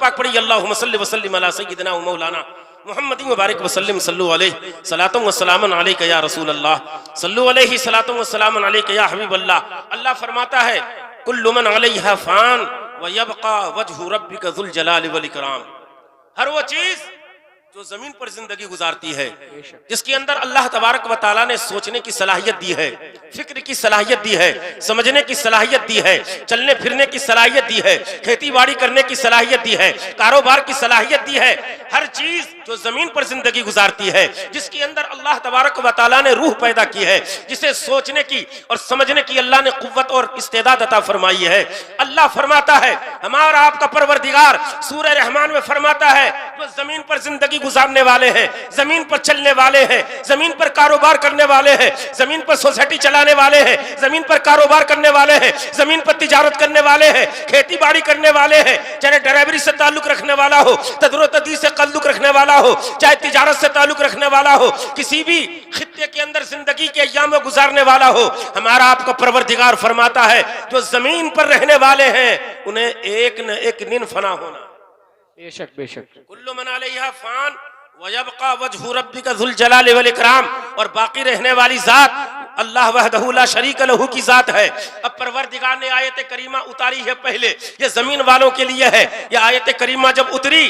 पाक पढ़ी, अल्लाहुम्मा सल्लि व सल्लिम अला सय्यिदिना व मौलाना मुहम्मदिन व बारिक व सल्लिम सल्लु अलैहि सलातुन व सलामुन अलैका या रसूल अल्लाह, सल्लु अलैहि सलातुन व सलामुन अलैका या हबीब अल्लाह। अल्लाह फरमाता है कुल्लु मन अलैहा फान व यबका वजहु रब्बिका ज़ुल जलाल वल इकराम। हर वो चीज जो जमीन पर जिंदगी गुजारती है, जिसके अंदर अल्लाह तबारक व तआला ने सोचने की सलाहियत दी है, फिक्र की सलाहियत दी है, समझने की सलाहियत दी है, चलने फिरने की सलाहियत दी है, खेती बाड़ी करने की सलाहियत दी है, कारोबार की सलाहियत दी है। हर चीज जो जमीन पर जिंदगी गुजारती है, जिसके अंदर अल्लाह तबारक व तआला ने रूह पैदा की है, जिसे सोचने की और समझने की अल्लाह ने कुव्वत और इस्तेदाद अता फरमाई है। अल्लाह फरमाता है हमारा आपका परवरदिगार सूरह रहमान में फरमाता है जो जमीन पर जिंदगी गुजारने वाले हैं, जमीन पर चलने वाले हैं, जमीन पर कारोबार करने वाले हैं, जमीन पर सोसाइटी चलाने वाले हैं, जमीन पर कारोबार करने वाले हैं, जमीन पर तिजारत करने वाले हैं, खेती बाड़ी करने वाले हैं, चाहे ड्राइवरी से ताल्लुक रखने वाला हो, तदरो तदीर से ताल्लुक रखने वाला हो, चाहे तिजारत से ताल्लुक रखने वाला हो, किसी भी खित्ते के अंदर जिंदगी के अय्याम में गुजारने वाला हो, हमारा आपका परवरदिगार फरमाता है जो जमीन पर रहने वाले हैं उन्हें एक न एक दिन फना होना। बेशक बेशक। कुल्लु मन अलैहा फान व यबका वजहु रब्बिका ज़ुल जलाल वल इकराम। और बाकी रहने वाली जात अल्लाह वहदहु ला शरीक लहू की जात है। अब परवरदिगार ने आयत करीमा उतारी है, पहले ये जमीन वालों के लिए है। ये आयत करीमा जब उतरी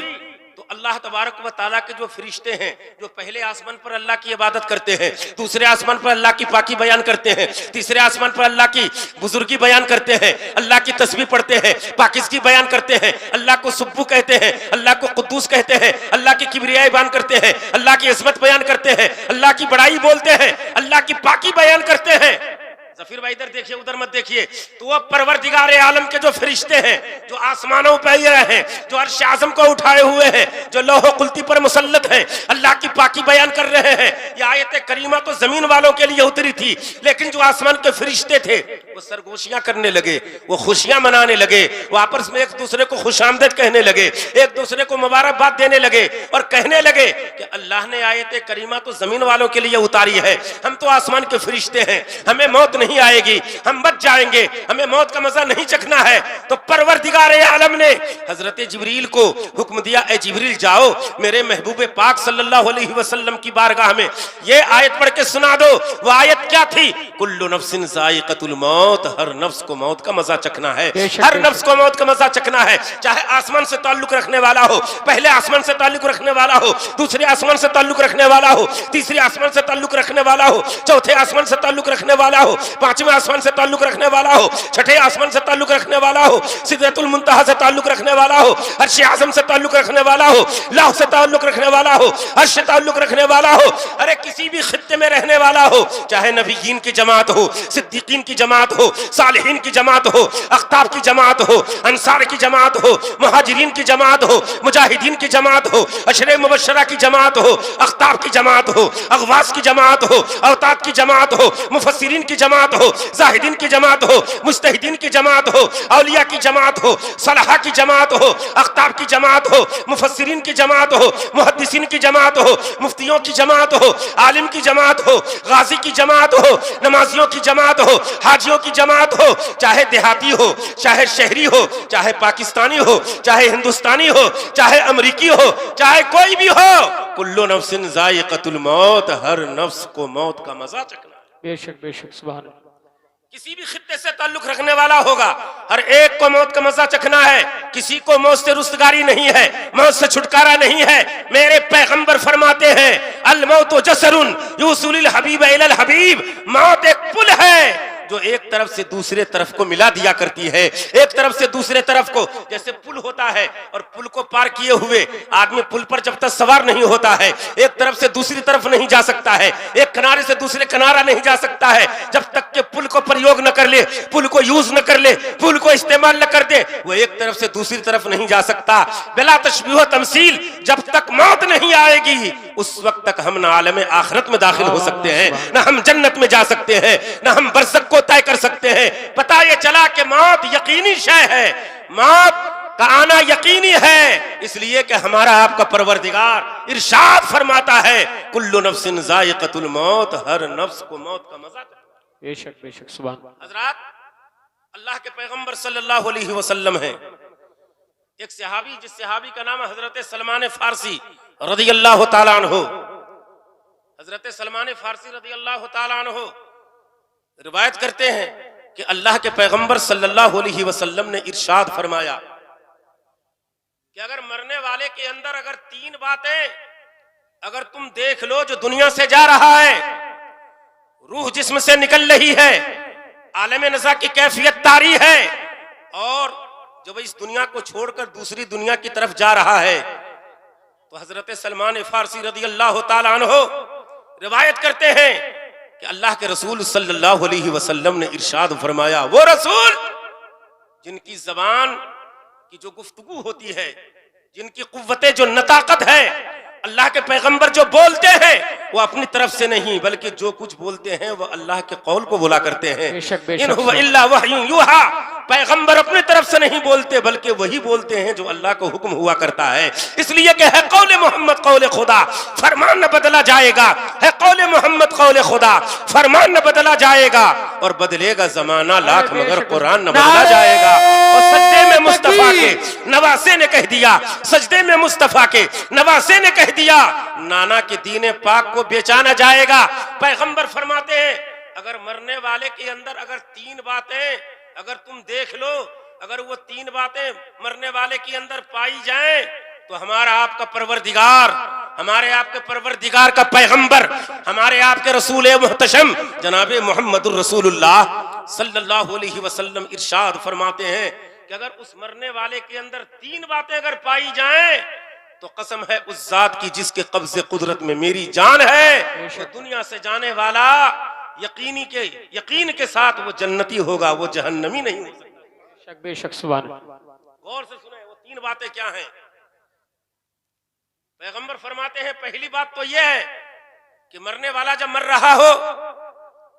तो अल्लाह तबारक व तआला के जो फरिश्ते हैं जो पहले आसमान पर अल्लाह की इबादत करते हैं, दूसरे आसमान पर अल्लाह की पाकी बयान करते हैं, तीसरे आसमान पर अल्लाह की बुजुर्गी बयान करते हैं, अल्लाह की तस्बीह पढ़ते हैं, पाकिज़गी बयान करते हैं, अल्लाह को सुब्बू कहते हैं, अल्लाह को कुद्दूस कहते हैं, अल्लाह की किबरियाई बयान करते हैं, अल्लाह की इस्मत बयान करते हैं, अल्लाह की बड़ाई बोलते हैं, अल्लाह की पाकी बयान करते हैं। जफीर भाई इधर देखिए उधर मत देखिए। तो वह परवरदिगार आलम के जो फरिश्ते हैं जो आसमानों पे हैं, जो अर्श आज़म को उठाए हुए हैं, जो लौह कुल्ती पर मुसल्लत हैं, अल्लाह की पाकी बयान कर रहे हैं। यह आयत करीमा तो जमीन वालों के लिए उतरी थी, लेकिन जो आसमान के फरिश्ते थे वो सरगोशियां करने लगे, वो खुशियां मनाने लगे, वो आपस में एक दूसरे को खुशामदद कहने लगे, एक दूसरे को मुबारकबाद देने लगे और कहने लगे कि अल्लाह ने आयत करीमा तो जमीन वालों के लिए उतारी है, हम तो आसमान के फरिश्ते हैं, हमें मौत नहीं आएगी, हम बच जाएंगे, हमें मौत का मजा नहीं चखना है। तो परवरदिगार आलम ने हजरत जिब्रील को हुक्म दिया, ए जिब्रील जाओ मेरे महबूब पाक सल्लल्लाहु अलैहि वसल्लम की बारगाह में ये आयत पढ़ के सुना दो। वो आयत क्या थी? कुल्लु नफ्सिन ज़ाइक़तुल मौत, हर नफ्स को मौत का मजा चखना है, हर नफ्स को मौत का मजा चखना है। चाहे आसमान से ताल्लुक रखने वाला हो, पहले आसमान से ताल्लुक रखने वाला हो, दूसरे आसमान से ताल्लुक रखने वाला हो, तीसरे आसमान से ताल्लुक रखने वाला हो, चौथे आसमान से ताल्लुक रखने वाला हो, पांचवें आसमान से ताल्लुक रखने वाला हो, छठे आसमान से ताल्लुक रखने वाला हो, सिदरतुल मुंतहा से ताल्लुक रखने वाला हो, अर्श आज़म से ताल्लुक रखने वाला हो, लौह से ताल्लुक रखने वाला हो, अर्श से ताल्लुक रखने वाला हो, अरे किसी भी खित्ते में रहने वाला हो, चाहे नबीयीन की जमात हो, सिद्दीकीन की जमात हो, सालिहीन की जमात हो, अख्ताब की जमात हो, अंसार की जमात हो, मुहाजिरीन की जमात हो, मुजाहिदीन की जमात हो, अशरे मुबश्शरा की जमात हो, अख्ताब की जमात हो, अगवास की जमात हो, अवताद की जमात हो, मुफस्सिरीन की जमात हो, जाहिदीन की जमात हो, मुस्तहिदीन की जमात हो, औलिया की जमात हो, सलाहा की जमात हो, अख्ताब की जमात हो, मुफस्सिरीन की जमात हो, मुहद्दिसीन की जमात हो, मुफ्तियों की जमात हो, आलिम की जमात हो, गाजी की जमात हो, नमाजियों की जमात हो, हाजियों की जमात हो, चाहे देहाती हो, चाहे शहरी हो, चाहे पाकिस्तानी हो, चाहे हिंदुस्तानी हो, चाहे अमरीकी हो, चाहे कोई भी हो, कुल्लु नफ्सिन ज़ाइक़तुल मौत, हर नफ्स को मौत का मजा चखना। बेशक बेशक। सुभान अल्लाह। किसी भी खित्ते से ताल्लुक रखने वाला होगा, हर एक को मौत का मजा चखना है। किसी को मौत से रुस्तगारी नहीं है, मौत से छुटकारा नहीं है। मेरे पैगंबर फरमाते हैं अल मौतु जसरुन यूसुलिल हबीब इलल हबीब, मौत एक पुल है जो एक तरफ से दूसरे तरफ को मिला दिया करती है। एक तरफ से दूसरे तरफ को, जैसे पुल होता है और पुल को पार किए हुए आदमी पुल पर जब तक सवार नहीं होता है एक तरफ से दूसरी तरफ नहीं जा सकता है, एक किनारे से दूसरे किनारा नहीं जा सकता है जब तक के पुल को प्रयोग न कर ले, पुल को यूज न कर ले, पुल को इस्तेमाल न कर दे, वो एक तरफ से दूसरी तरफ नहीं जा सकता। बिला तशबीह तमसील, जब तक मौत नहीं आएगी उस वक्त तक हम न आलम आखिरत में दाखिल हो सकते हैं, न हम जन्नत में जा सकते हैं, न हम बरज़ख को तय कर सकते हैं। पता ये चला कि मौत यकीनी शय है, मौत का आना यकीनी है, इसलिए कि हमारा आपका परवरदिगार इरशाद फरमाता है कुल्लु नफ्सिन ज़ाइक़तुल मौत, हर नफ्स को मौत का मजा। बेशक बेशक। सुभान। हजरात, अल्लाह के पैगंबर सल्लल्लाहु अलैहि वसल्लम हैं, एक सहाबी, जिस सहाबी का नाम हजरत सलमान फारसी रज़ी अल्लाह ताला अन्हु, हजरत सलमान फारसी रज़ी अल्लाह ताला अन्हु रिवायत करते हैं कि अल्लाह के पैगंबर सल्लल्लाहु अलैहि वसल्लम ने इरशाद फरमाया कि अगर मरने वाले के अंदर अगर तीन बातें अगर तुम देख लो, जो दुनिया से जा रहा है, रूह जिस्म से निकल रही है, आलम नज़ा की कैफियत तारी है, और जब इस दुनिया को छोड़कर दूसरी दुनिया की तरफ जा रहा है, तो हजरत सलमान फारसी रज़ी अल्लाह ताला अन्हु रिवायत करते हैं कि अल्लाह के रसूल सल्लल्लाहु अलैहि वसल्लम ने इरशाद फरमाया, वो रसूल जिनकी जबान की जो गुफ्तगू होती है, जिनकी कुव्वते जो नताकत है, अल्लाह के पैगंबर जो बोलते हैं वो अपनी तरफ से नहीं बल्कि जो कुछ बोलते हैं वो अल्लाह के कौल को बोला करते हैं। इन हुवा इल्ला वह्युन यूहा, पैगंबर अपनी तरफ से नहीं बोलते बल्कि वही बोलते हैं जो अल्लाह को हुक्म हुआ करता है। इसलिए कि है कौले मोहम्मद कौले खुदा, फरमान न बदला जाएगा, है कौले मोहम्मद कौले खुदा, फरमान न बदला जाएगा, और बदलेगा जमाना लाख मगर कुरान न बदला जाएगा। और सजदे में मुस्तफा के नवासे ने कह दिया, सजदे में मुस्तफा के नवासे ने कह दिया, नाना के दीने पाक को बेचा न जाएगा। पैगंबर फरमाते हैं अगर मरने वाले के अंदर अगर तीन बातें अगर तुम देख लो, अगर वो तीन बातें मरने वाले के अंदर पाई जाएं, तो हमारा आपका परवरदिगार, हमारे आपके परवरदिगार का पैगंबर, हमारे आपके रसूल मुहतशम जनाब मोहम्मदुर रसूलुल्लाह सल्लल्लाहु अलैहि वसल्लम इरशाद फरमाते हैं कि अगर उस मरने वाले के अंदर तीन बातें अगर पाई जाएं, तो कसम है उस जात की जिसके कब्ज़े कुदरत में मेरी जान है, वो दुनिया से जाने वाला यकीन के साथ वो जन्नती होगा, वो जहन्नमी नहीं हो सकता। बेशक सुभान। गौर से सुने वो तीन बातें क्या हैं। पैगंबर फरमाते हैं पहली बात तो यह है कि मरने वाला जब मर रहा हो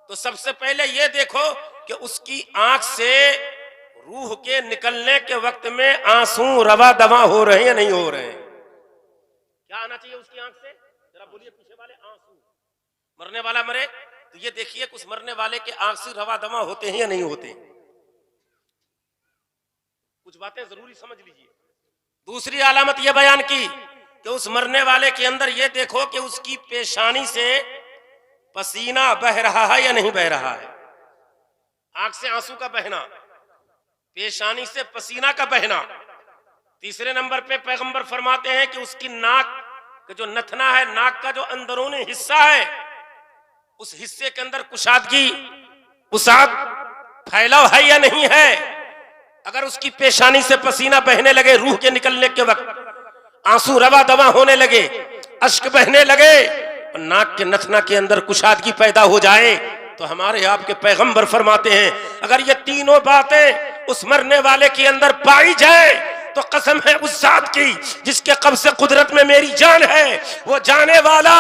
तो सबसे पहले ये देखो कि उसकी आंख से रूह के निकलने के वक्त में आंसू रवा दवा हो रहे हैं या नहीं हो रहे हैं। क्या आना चाहिए उसकी आंख से, जरा बोलिए पीछे वाले। आंसू, मरने वाला मरे तो ये देखिए कि उस मरने वाले के आंख से रवा दवा होते हैं या नहीं होते। कुछ बातें जरूरी समझ लीजिए। दूसरी अलामत यह बयान की कि उस मरने वाले के अंदर यह देखो कि उसकी पेशानी से पसीना बह रहा है या नहीं बह रहा है। आंख से आंसू का बहना, पेशानी से पसीना का बहना। तीसरे नंबर पे पैगंबर फरमाते हैं कि उसकी नाक का जो नथना है, नाक का जो अंदरूनी हिस्सा है, उस हिस्से के अंदर कुशादगी, उसाद, फैलाव है या नहीं है। अगर उसकी पेशानी से पसीना बहने लगे रूह के निकलने के वक्त, आंसू रवा दवा होने लगे, अश्क बहने लगे, और नाक के नथना के अंदर कुशादगी पैदा हो जाए, तो हमारे आपके पैगंबर फरमाते हैं अगर ये तीनों बातें उस मरने वाले के अंदर पाई जाए तो कसम है उस जात की जिसके कब्ज़े कुदरत में मेरी जान है, वो जाने वाला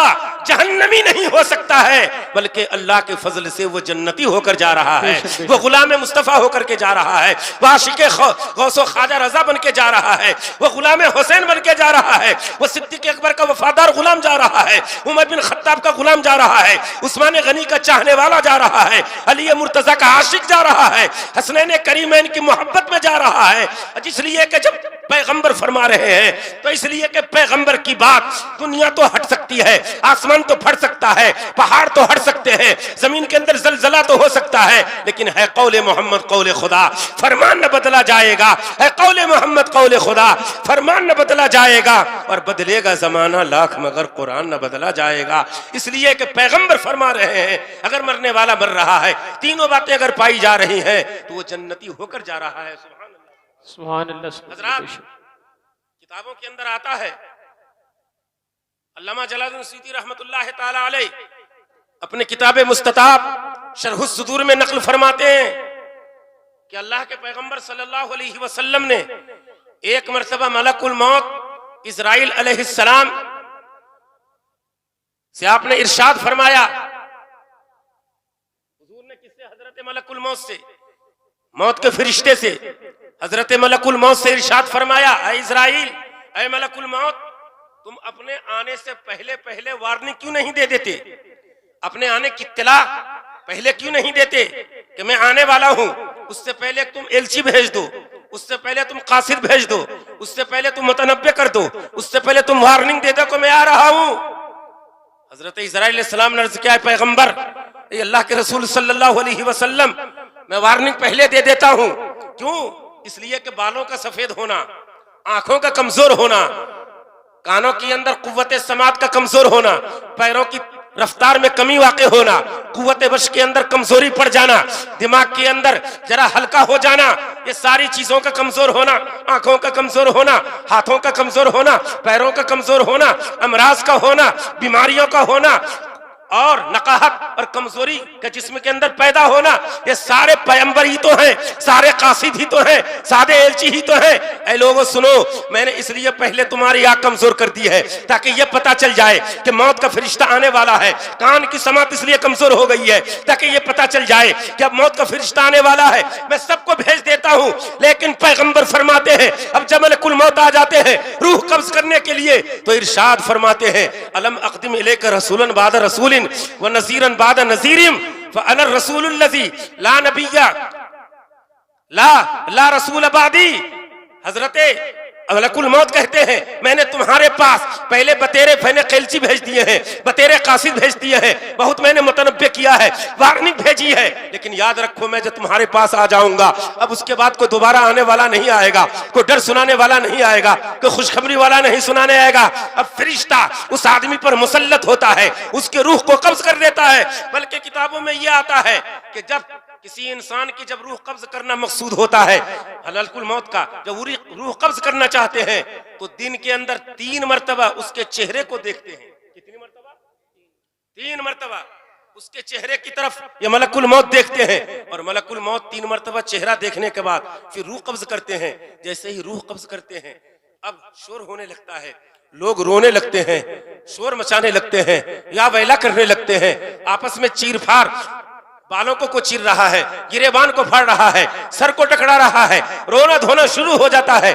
जहन्नमी नहीं हो सकता है बल्कि अल्लाह के फजल से वो जन्नती होकर जा रहा है, वो गुलाम मुस्तफ़ा होकर के जा रहा है, वो आशिक़े गौसो ख्वाजा रज़ा बन के जा रहा है, वो गुलाम हुसैन बन के जा रहा है, वो सिद्दीक़ अकबर का वफादार गुलाम जा रहा है, उमर बिन खत्ताब का गुलाम जा रहा है, उस्मान गनी का चाहने वाला जा रहा है, अली मुर्तज़ा का आशिक जा रहा है, हसनैन करीमैन की मोहब्बत में जा रहा है। इसलिए कि जब पैगंबर फरमा रहे हैं तो इसलिए कि पैगंबर की बात दुनिया तो हट सकती है, आसमान तो फट सकता है, पहाड़ तो हट सकते हैं, जमीन के अंदर जलजला तो हो सकता है, लेकिन है कौले मोहम्मद कौले खुदा, फरमान न बदला जाएगा। है कौले मोहम्मद कौले खुदा, फरमान न बदला जाएगा, और बदलेगा जमाना लाख मगर कुरान न बदला जाएगा। इसलिए कि पैगंबर फरमा रहे हैं अगर मरने वाला मर रहा है, तीनों बातें अगर पाई जा रही हैं तो वो जन्नती होकर जा रहा है। सुभान अल्लाह। हज़रात, किताबों के अंदर आता है, अल्लामा जलालुद्दीन सूती रहमतुल्लाह ताला अलैह अपने किताबे मुस्तताब शरहुस सुदूर में नकल फरमाते हैं कि अल्लाह के पैगंबर सल्लल्लाहु अलैहि वसल्लम ने एक मरतबा मलकुल मौत इज़राइल अलैहिस्सलाम से आपने इरशाद फरमाया। हुजूर ने किससे? हजरत मलकुल मौत से, मौत के फरिश्ते से हजरत मलकुल मौत से इरशाद फरमाया, ऐ इज़राइल, ऐ मलकुल मौत, तुम अपने आने से पहले पहले वार्निंग क्यों नहीं दे देते? अपने आने की इत्तला पहले क्यों नहीं देते कि मैं आने वाला हूं? उससे पहले तुम एलची भेज दो, उससे पहले तुम कासिद भेज दो, उससे पहले तुम मुतनब्बे कर दो, उससे पहले तुम वार्निंग दे दो कि मैं आ रहा हूं। हजरत इस्राईल अलैहिस्सलाम ने अर्ज किया, पैगंबर ये अल्लाह के रसूल सल्लल्लाहु अलैहि वसल्लम, मैं वार्निंग पहले दे देता हूं। क्यों? इसलिए कि बालों का सफेद होना, आंखों का कमजोर होना, कानों के अंदर कुव्वत समात का कमजोर होना, पैरों की रफ्तार में कमी वाक़े होना, कुव्वत वश के अंदर कमजोरी पड़ जाना, दिमाग के अंदर जरा हल्का हो जाना, ये सारी चीजों का कमजोर होना, आंखों का कमजोर होना, हाथों का कमजोर होना, पैरों का कमजोर होना, अमराज का होना, बीमारियों का होना और नकाहत और कमजोरी का जिस्म के अंदर पैदा होना, ये सारे पैगंबर ही तो हैं, सारे कासिद ही तो हैं, सादे एलची ही तो हैं। ऐ लोगों सुनो, मैंने इसलिए पहले तुम्हारी आंख कमजोर कर दी है ताकि ये पता चल जाए कि मौत का फरिश्ता आने वाला है। कान की समात इसलिए कमजोर हो गई है ताकि ये पता चल जाए कि अब मौत का फरिश्ता आने वाला है। मैं सबको भेज देता हूं, लेकिन पैगंबर फरमाते हैं अब जब मलकुल मौत आ जाते हैं रूह कब्ज करने के लिए, तो इरशाद फरमाते हैं, अलम अक़दिम इलैका रसूलन बाद रसूलिन व नज़ीरन बाद नज़ीरिम फ़अना रसूलुल्लज़ी ला नबिय्या ला रसूल बादी। हजरते मलकुल मौत कहते हैं मैंने तुम्हारे पास पहले बतेरे फैने कैलची भेज दिए हैं, बतेरे कासिद भेज दिए हैं, बहुत मैंने मुतनब्बे किया है, वार्निंग भेजी है, लेकिन याद रखो मैं जब तुम्हारे पास आ जाऊंगा अब उसके बाद कोई दोबारा आने वाला नहीं आएगा, कोई डर सुनाने वाला नहीं आएगा, कोई खुशखबरी वाला नहीं सुनाने आएगा। अब फरिश्ता उस आदमी पर मुसल्लत होता है, उसके रूह को कब्ज कर देता है। बल्कि किताबों में यह आता है कि जब किसी इंसान की जब रूह कब्ज करना मकसूद होता है, मलकुल मौत का जब रूह कब्ज करना चाहते हैं तो दिन के अंदर 3 मरतबा उसके चेहरे को देखते हैं। कितनी मरतबा? 3 मरतबा उसके चेहरे की तरफ ये मलकुल मौत देखते हैं, और मलकुल मौत 3 मरतबा चेहरा देखने के बाद फिर रूह कब्ज करते हैं। जैसे ही रूह कब्ज करते हैं अब शोर होने लगता है, लोग रोने लगते हैं, शोर मचाने लगते हैं, या वैला करने लगते हैं, आपस में चीर फाड़, बालों को चीर रहा है, गिरेबान को फाड़ रहा है, सर को टकरा रहा है, रोना धोना शुरू हो जाता है,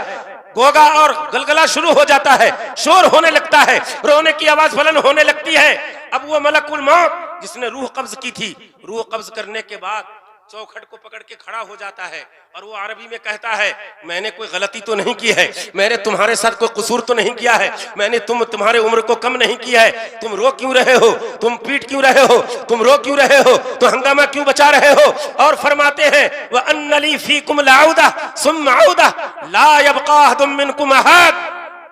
गोगा और गलगला शुरू हो जाता है, शोर होने लगता है, रोने की आवाज बुलंद होने लगती है। अब वो मलकुल मौत जिसने रूह कब्ज की थी, रूह कब्ज करने के बाद चौखट को पकड़ के खड़ा हो जाता है और वो अरबी में कहता है मैंने कोई गलती तो नहीं की है, मैंने तुम्हारे साथ कोई कसूर तो नहीं किया है, मैंने तुम्हारे उम्र को कम नहीं किया है, तुम रो क्यों रहे हो, तुम पीट क्यों रहे हो, तुम रो क्यों रहे हो, तो हंगामा क्यों बचा रहे हो। और फरमाते हैं व अन्नली फीकुम लाउदा सुम्मा औदा ला यबका अहदुम मिनकुम अहद।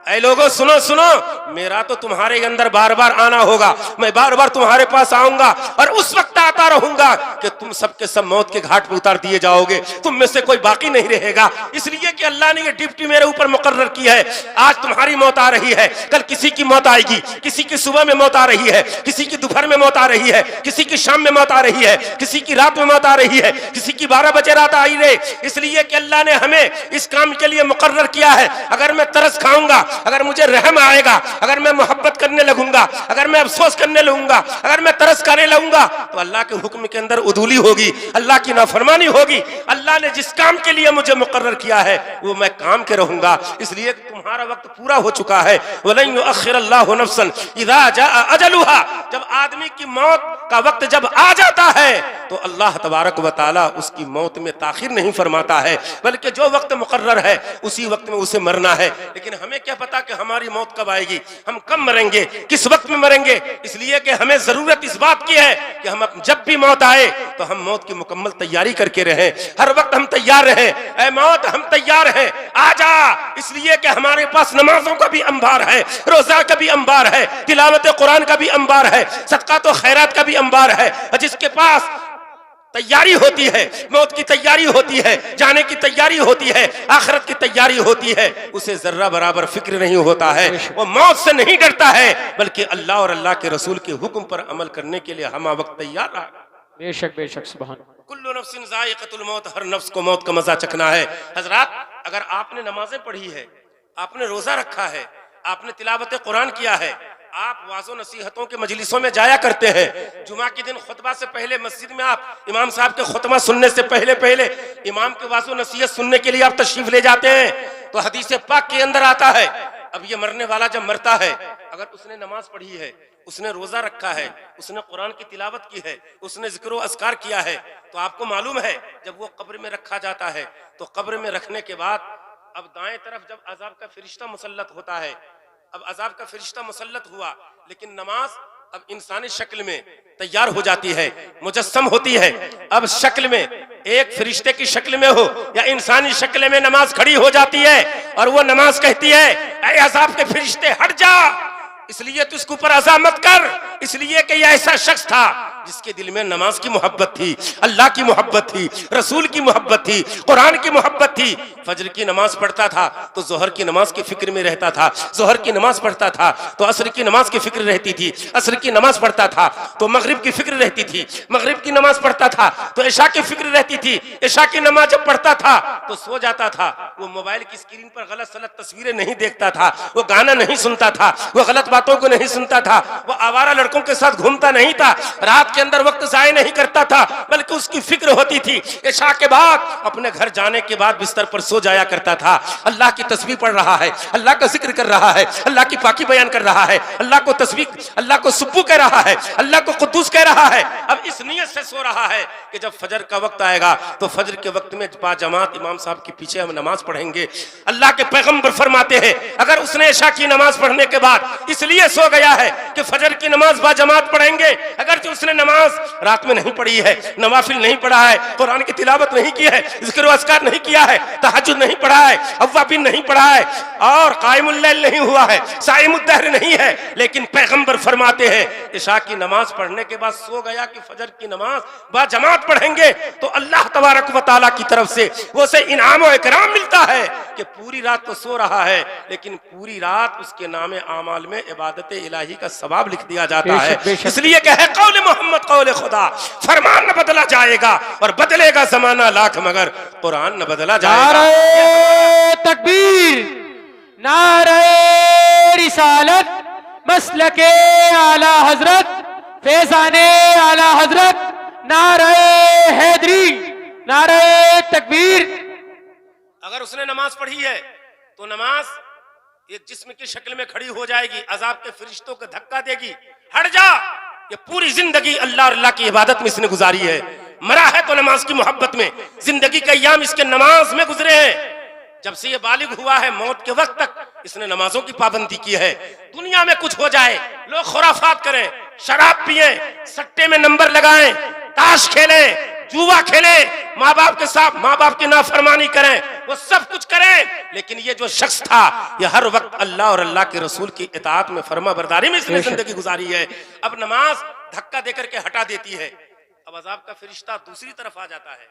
ऐ लोगों सुनो सुनो, मेरा तो तुम्हारे अंदर बार बार आना होगा, मैं बार बार तुम्हारे पास आऊंगा और उस वक्त आता रहूंगा कि तुम सबके सब मौत के घाट पर उतार दिए जाओगे, तुम में से कोई बाकी नहीं रहेगा। इसलिए कि अल्लाह ने ये ड्यूटी मेरे ऊपर मुकर्रर की है। आज तुम्हारी मौत आ रही है, कल किसी की मौत आएगी, किसी की सुबह में मौत आ रही है, किसी की दोपहर में मौत आ रही है, किसी की शाम में मौत आ रही है, किसी की रात में मौत आ रही है, किसी की 12 बजे रात आई रहे। इसलिए कि अल्लाह ने हमें इस काम के लिए मुकर्रर किया है। अगर मैं तरस खाऊंगा, अगर मुझे रहम आएगा, अगर मैं मोहब्बत करने लगूंगा, अगर मैं अफसोस करने लगूंगा, अगर मैं तरस करने लगूंगा, तो अल्लाह के हुक्म के अंदर उदूली होगी, अल्लाह की नाफरमानी होगी। अल्लाह ने जिस काम के लिए मुझे मुकर्रर किया है वो मैं काम के रहूंगा। इसलिए तुम्हारा वक्त पूरा हो चुका है। वलन युअख्खिर अल्लाहु नफ्सन इज़ा जाअ अजलुहा, जब आदमी की मौत का वक्त जब आ जाता है तो अल्लाह तबारक व तआला उसकी मौत में ताखिर नहीं फरमाता है, बल्कि जो वक्त मुकर्रर है उसी वक्त में उसे मरना है। लेकिन हमें क्या पता कि हमारी मौत कब आएगी, हम कब मरेंगे, किस वक्त में मरेंगे। इसलिए कि हमें जरूरत इस बात की है कि हम जब भी मौत आए तो हम मौत की मुकम्मल तैयारी करके रहें, हर वक्त हम तैयार रहें। ऐ मौत हम तैयार हैं, आजा। इसलिए कि हमारे पास नमाजों का भी अंबार है, रोजा का भी अंबार है, तिलावत कुरान का भी अंबार है, सदका तो खैरात का भी अंबार है। जिसके पास तैयारी होती है, मौत की तैयारी होती है, जाने की तैयारी होती है, आखिरत की तैयारी होती है, उसे जर्रा बराबर फिक्र नहीं होता है, वो मौत से नहीं डरता है, बल्कि अल्लाह और अल्लाह के रसूल के हुक्म पर अमल करने के लिए हम वक्त तैयार रहा। बेशक बेशक सुभान। कुल्लु नफ्सिन ज़ाइक़तुल मौत, हर नफ्स को मौत का मजा चखना है। हजरात, अगर आपने नमाजें पढ़ी है, आपने रोजा रखा है, आपने तिलावत कुरान किया है, आप वाज़ो नसीहतों के मजलिसों में जाया करते हैं, जुमा के दिन खुतबा से पहले मस्जिद में आप इमाम साहब के खुतबा सुनने से पहले इमाम के वाज़ो नसीहत सुनने के लिए आप तशरीफ ले जाते हैं, तो हदीस पाक के अंदर आता है अब ये मरने वाला जब मरता है, अगर उसने नमाज पढ़ी है, उसने रोजा रखा है, उसने कुरान की तिलावत की है, उसने जिक्र अस्कार किया है, तो आपको मालूम है जब वो कब्र में रखा जाता है तो कब्र में रखने के बाद अब दाएं तरफ जब अजाब का फरिश्ता मुसल्लत होता है, अब अजाब का फरिश्ता मुसल्लत हुआ, लेकिन नमाज अब इंसानी शक्ल में तैयार हो जाती है, मुजस्सम होती है। अब शक्ल में एक फरिश्ते की शक्ल में हो या इंसानी शक्ल में नमाज खड़ी हो जाती है और वो नमाज कहती है, ऐ अजाब के फरिश्ते हट जा, इसलिए तू इसके ऊपर अज़ा मत कर, इसलिए कि यह ऐसा शख्स था जिसके दिल में नमाज की मोहब्बत थी, अल्लाह की मोहब्बत थी, रसूल की मोहब्बत थी, कुरान की मोहब्बत थी। फजर की नमाज पढ़ता था तो जोहर की नमाज की फिक्र में रहता था, जोहर की नमाज पढ़ता था तो असर की नमाज की फिक्र रहती थी, असर की नमाज पढ़ता था तो मगरिब की फिक्र रहती थी, मगरिब की नमाज पढ़ता था तो इशा की फिक्र रहती थी, इशा की नमाज जब पढ़ता था तो सो जाता था। वो मोबाइल की स्क्रीन पर गलत सलत तस्वीरें नहीं देखता था, वो गाना नहीं सुनता था, वो गलत बातों को नहीं सुनता था, वो आवारा लड़कों के साथ घूमता नहीं था, रात के अंदर वक्त जाया नहीं करता था, बल्कि उसकी फिक्र होती थी इशा के बाद अपने घर जाने के बाद बिस्तर पर सो जाया करता था। अल्लाह की तस्बीह पढ़ रहा है, अल्लाह का जिक्र कर रहा है, अल्लाह की पाकी बयान कर रहा है, अल्लाह को तस्बीह, अल्लाह को सुब्बू कह रहा है, अल्लाह को कुद्दूस कह रहा है। अब इस नियत से सो रहा है कि जब फजर का वक्त आएगा तो फजर के वक्त में बाजमात इमाम साहब के पीछे हम नमाज पढ़ेंगे। अल्लाह के पैगंबर फरमाते हैं अगर उसने इशा की नमाज पढ़ने के बाद इसलिए सो गया है कि फजर की नमाज बाजमात पढ़ेंगे, अगर जो उसने नमाज रात में नहीं पढ़ी है, नवाफिल नहीं पढ़ा है, कुरान की तिलावत नहीं की है, जिक्र अस्कार नहीं किया है, तहज्जुद नहीं पढ़ा है, अव्वाबीन नहीं पढ़ा है और कायमुल लैल नहीं हुआ है, साइमुद्दहर नहीं है, लेकिन पैगंबर फरमाते हैं इशा की नमाज पढ़ने के बाद सो गया कि फजर की नमाज बाजमात पढ़ेंगे तो अल्लाह तबारक व तआला की तरफ से वो से इनाम और इकराम मिलता है कि पूरी रात तो सो रहा है लेकिन पूरी रात उसके नामे आमाल में इबादत इलाही का सवाब लिख दिया जाता है। इसलिए कहे कौल मोहम्मद कौल खुदा, फरमान न बदला जाएगा और बदलेगा जमाना लाख मगर कुरान न बदला जाएगा। नारे तकबीर, नारे रिसालत, मसलके आला हजरत, फैजाने आला हजरत, नारे हैदरी, नारे तकबीर। अगर उसने नमाज पढ़ी है तो नमाज एक जिस्म की शक्ल में खड़ी हो जाएगी, अजाब के फरिश्तों को धक्का देगी, हट जा। ये पूरी जिंदगी अल्लाह और अल्लाह की इबादत में इसने गुजारी है, मरा है तो नमाज की मोहब्बत में, जिंदगी के अय्याम इसके नमाज में गुजरे हैं। जब से ये बालिग हुआ है मौत के वक्त तक इसने नमाजों की पाबंदी की है। दुनिया में कुछ हो जाए, लोग खुराफात करें, शराब पिए, सट्टे में नंबर लगाएं, ताश खेलें, जुआ खेलें, माँ बाप के साथ माँ बाप की नाफरमानी करें, वो सब कुछ करें, लेकिन ये जो शख्स था ये हर वक्त अल्लाह और अल्लाह के रसूल की इताअत में, फरमा बरदारी में इसने जिंदगी गुजारी है। अब नमाज धक्का देकर के हटा देती है, अब अजाब का फरिश्ता दूसरी तरफ आ जाता है।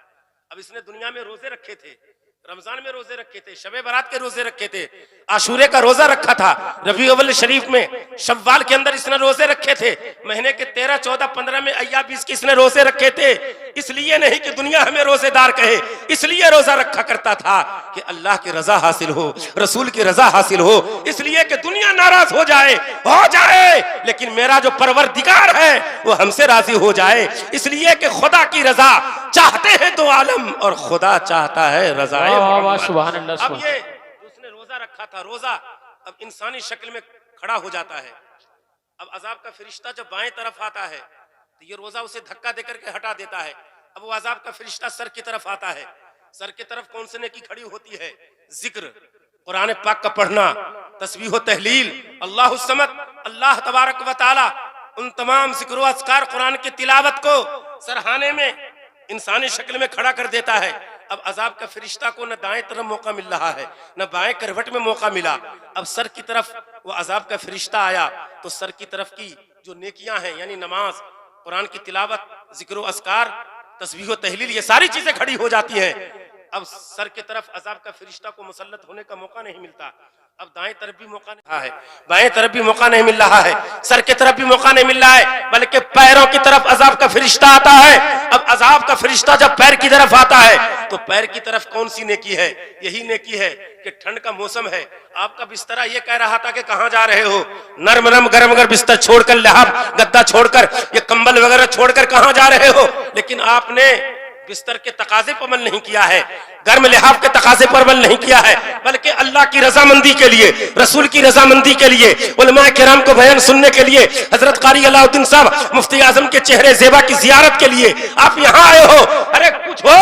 अब इसने दुनिया में रोजे रखे थे, रमजान में रोजे रखे थे, शबे बारात के रोजे रखे थे, आशूरे का रोजा रखा था, रबी अव्वल शरीफ में, शव्वाल के अंदर इसने रोजे रखे थे, महीने के 13, 14, 15 में अय्याम 20 के इसने रोजे रखे थे। इसलिए नहीं कि दुनिया हमें रोजेदार कहे, इसलिए रोजा रखा करता था कि अल्लाह की रजा हासिल हो, रसूल की रजा हासिल हो, इसलिए कि दुनिया नाराज हो जाए, लेकिन मेरा जो परवरदिगार है वो हमसे राजी हो जाए। इसलिए कि खुदा की रजा चाहते हैं तो आलम और खुदा चाहता है रजा। सुभान अल्लाह। अब ये उसने रोजा रखा था, रोजा अब इंसानी शक्ल में खड़ा हो जाता है। अब अजाब का फरिश्ता जब बाएं तरफ आता है तो ये रोजा उसे धक्का देकर के हटा देता है। अब वो अजाब का फरिश्ता सर की तरफ आता है, सर की तरफ कौन से नेकी खड़ी होती है? जिक्र, कुरान पाक का पढ़ना, तस्बीह तहलील, अल्लाहु समद, अल्लाह तबारक व तआला, उन तमाम जिक्र व अस्कार कुरान की तिलावत को सरहाने में इंसानी शक्ल में खड़ा कर देता है। अब अजाब का फरिश्ता को न दाएं तरफ मौका मिल रहा है न बाएं करवट में मौका मिला, अब सर की तरफ वो अजाब का फरिश्ता आया तो सर की तरफ की जो नेकियां हैं यानी नमाज, कुरान की तिलावत, जिक्र अस्कार, तस्बीह व तहलील, ये सारी चीजें खड़ी हो जाती हैं। अब सर की तरफ अजाब का फरिश्ता को मुसल्लत होने का मौका नहीं मिलता, अब दाएं तरफ भी मौका नहीं है, बाएं तरफ भी मौका नहीं मिल रहा है, सर की तरफ भी मौका नहीं मिल रहा है, बल्कि पैरों की तरफ अजाब का फरिश्ता आता है। अब अजाब का फरिश्ता जब पैर की तरफ आता है तो पैर की तरफ कौन सी नेकी है? यही नेकी है कि ठंड का मौसम है, आपका बिस्तरा ये कह रहा था कि कहां जा रहे हो, नरम नरम गरम गरम बिस्तर छोड़कर, लिहाफ गद्दा छोड़कर, ये कंबल वगैरह छोड़कर कहां जा रहे हो, लेकिन आपने बिस्तर के तकाजे पर अमल नहीं किया है, गर्म लिहाफ के तकाजे पर अमल नहीं किया है, बल्कि अल्लाह की रजामंदी के लिए, रसूल की रजामंदी के लिए, उलमा किराम को बयान सुनने के लिए, हजरत कारी अलाउद्दीन साहब मुफ्ती आजम के चेहरे ज़ेबा की जियारत के लिए आप यहाँ आए हो। अरे कुछ हो,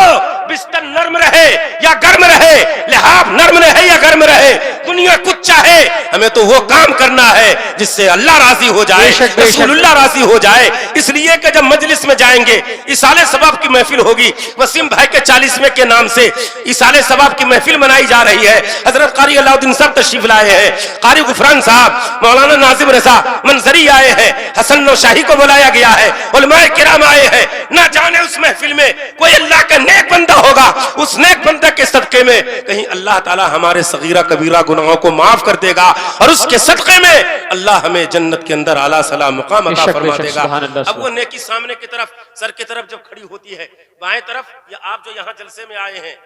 बिस्तर नर्म रहे या गर्म रहे, लिहाफ नर्म रहे या गर्म रहे, दुनिया कुछ चाहे, हमें तो वो काम करना है जिससे अल्लाह राजी हो जाए, रसूलुल्लाह राजी हो जाए। इसलिए कि जब मजलिस में जाएंगे, इसाले सवाब की महफिल होगी, वसीम भाई के 40वें के नाम से इसाले सवाब की महफिल मनाई जा रही है। हजरत कारी अलाउद्दीन साहब तशरीफ लाए हैं, कारी गुफरान साहब, मौलाना नाजिम रजा मंजरी आए हैं, हसन नौशाही को बुलाया गया है, उलमाए किराम आए हैं। ना जाने उस महफिल में कोई अल्लाह का नेक बंदा होगा, उस नेक बंदा के सदके में कहीं अल्लाह ताला हमारे सगीरा कबीरा गुनाहों को माफ कर देगा और उसके सदके में अल्लाह हमें जन्नत के अंदर आला सला मुकाम अता फरमा देगा। अब वो नेकी सामने की तरफ, सर की तरफ जब खड़ी होती है, बाएं तरफ, या आप जो यहाँ जलसे में आए हैं,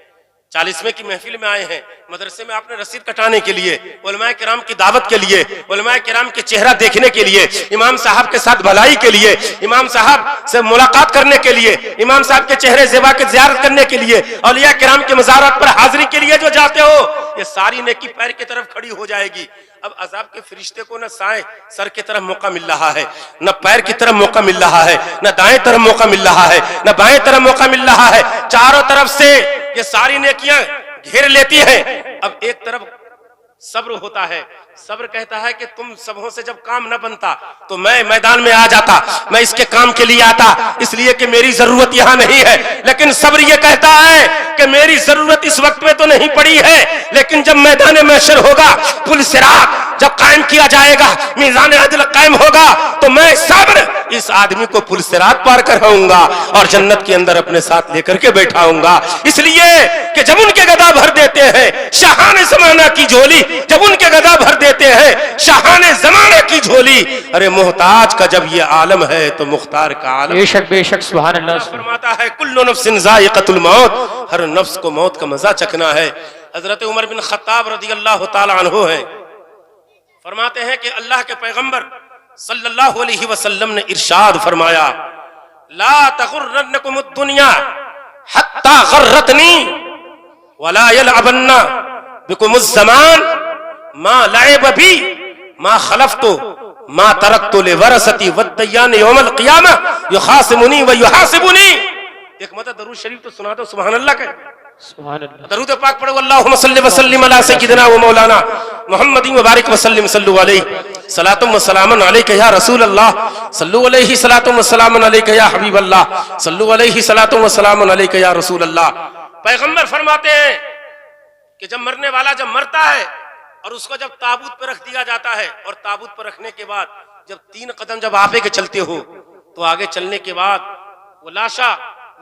40वें की महफिल में आए हैं, मदरसे में आपने रसीद कटाने के लिए, उलमाए किराम की दावत के लिए, उलमाए किराम के चेहरा देखने के लिए, इमाम साहब के साथ भलाई के लिए, इमाम साहब से मुलाकात करने के लिए, इमाम साहब के चेहरे ज़ेबा की ज़ियारत करने के लिए, औलिया किराम के मज़ारात पर हाजिरी के लिए जो जाते हो, ये सारी नेकी पैर की तरफ खड़ी हो जाएगी। अब अजाब के फरिश्ते को न साए सर की तरफ मौका मिल रहा है, न पैर की तरफ मौका मिल रहा है, न दाएं तरफ मौका मिल रहा है, न बाएं तरफ मौका मिल रहा है। चारों तरफ से ये सारी नेकियां घेर लेती हैं। अब एक तरफ सब्र होता है, सब्र कहता है कि तुम सबों से जब काम न बनता तो मैं मैदान में आ जाता, मैं इसके काम के लिए आता, इसलिए कि मेरी जरूरत यहाँ नहीं है। लेकिन सब्र ये कहता है कि मेरी जरूरत इस वक्त में तो नहीं पड़ी है, लेकिन जब मैदान महशर होगा, पुल सिरात जब कायम किया जाएगा, मीज़ान अदल कायम होगा, तो मैं सब्र इस आदमी को पुल सिरात पार कराऊंगा और जन्नत के अंदर अपने साथ लेकर के बैठाऊंगा। इसलिए कि जब उनके गदा भर देते हैं शाहाने ज़माना की झोली, जब उनके गदा भर देते हैं शाहाने ज़माने की झोली, अरे मोहताज का जब ये आलम है तो मुख्तार का आलम। बेशक बेशक, सुभान अल्लाह। फरमाता है कुल्लु नफ्सिन ज़ाइक़तुल मौत, हर नफ्स को मौत का मजा चखना है। हजरत उमर बिन खत्ताब रज़ियल्लाहु ताला अन्हु है, फरमाते हैं कि अल्लाह के पैगंबर सल्लल्लाहु अलैहि वसल्लम ने इरशाद फरमाया, ला तगुर्रन्नकुमुद दुनिया हत्ता गर्रतनी वला यलअबन्ना बिकुमुज़ ज़मान मा लअब बी मा खलफ़तु मा तरक्तु लिवरसती वद्दय्यान यौमल क़ियामह युखासिमुनी व युहासिबुनी। एक मतलब दरूद शरीफ तो सुना दो, सुभान अल्लाह के सुभान अल्लाह। दरूद पाक पढ़ो, अल्लाहुम्मा सल्लि व सल्लिम अला सय्यिदिना व मौलाना मुहम्मदिन व बारिक व सल्लिम सल्लु अलैहि सलातुम व सलामुन अलैका या रसूल अल्लाह, सल्लु अलैहि सलातुम व सलामुन अलैका या हबीब अल्लाह, सल्लु अलैहि सलातुम व सलामुन अलैका या रसूल अल्लाह। पैगंबर फरमाते हैं कि जब मरने वाला जब मरता है और उसको जब ताबूत पर रख दिया जाता है, और ताबूत पर रखने के बाद जब 3 कदम जब आगे के चलते हो, तो आगे चलने के बाद वो लाशा,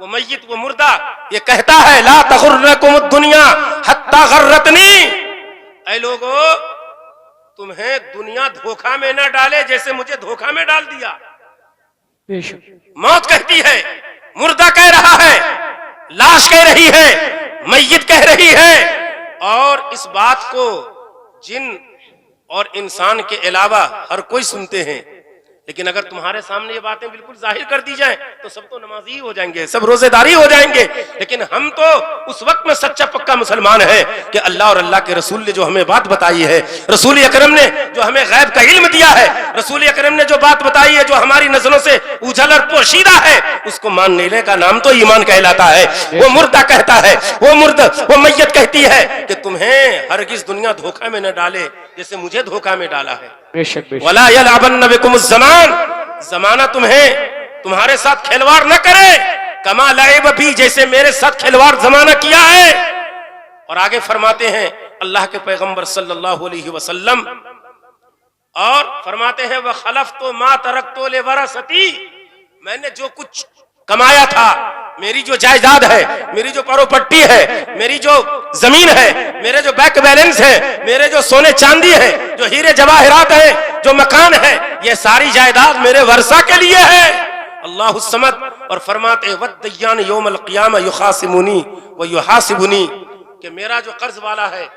वो मय्यत, वो मुर्दा ये कहता है, ला तगुर्रकुमुद दुनिया हत्ता गर्रतनी। ऐ लोगो, तुम्हें दुनिया धोखा में न डाले जैसे मुझे धोखा में डाल दिया। बेशक मौत कहती है, मुर्दा कह रहा है, लाश कह रही है, मय्यत कह रही है, और इस बात को जिन और इंसान के अलावा हर कोई सुनते हैं। लेकिन अगर तुम्हारे सामने ये बातें बिल्कुल जाहिर कर दी जाएं तो सब तो नमाजी हो जाएंगे, सब रोजेदारी हो जाएंगे। लेकिन हम तो उस वक्त में सच्चा पक्का मुसलमान है कि अल्लाह और अल्लाह के रसूल ने जो हमें बात बताई है, रसूल अकरम ने जो हमें गैब का इल्म दिया है, रसूल अकरम ने जो बात बताई है जो हमारी नजरों से उजल और पोशीदा है, उसको मान लेने का नाम तो ईमान कहलाता है। वो मुर्दा कहता है, वो मय्यत कहती है कि तुम्हें हरगिज दुनिया धोखा में न डाले जैसे मुझे धोखा में डाला है। बेशक बेशक। वला यलअबन्न बिकुमुज़ ज़मान, जमाना तुम्हें तुम्हारे साथ खिलवाड़ न करे, कमा लअब बी, जैसे मेरे साथ खिलवाड़ जमाना किया है। और आगे फरमाते हैं अल्लाह के पैगंबर सल्लल्लाहु अलैहि वसल्लम, और फरमाते हैं व खलफ़तु मा तरक्तु लिवरसती, मैंने जो कुछ कमाया था, मेरी जो जायदाद है, मेरी जो प्रॉपर्टी है, मेरी जो जमीन है, मेरे जो बैंक बैलेंस है, मेरे जो सोने चांदी है, जो हीरे जवाहिरात है, जो मकान है, ये सारी जायदाद मेरे वर्षा के लिए है। अल्लाहु समद। और फरमाते वद्दय्यान यौमल क़ियामा युखासिमुनी व युहासिबुनी, कि मेरा जो कर्ज वाला है,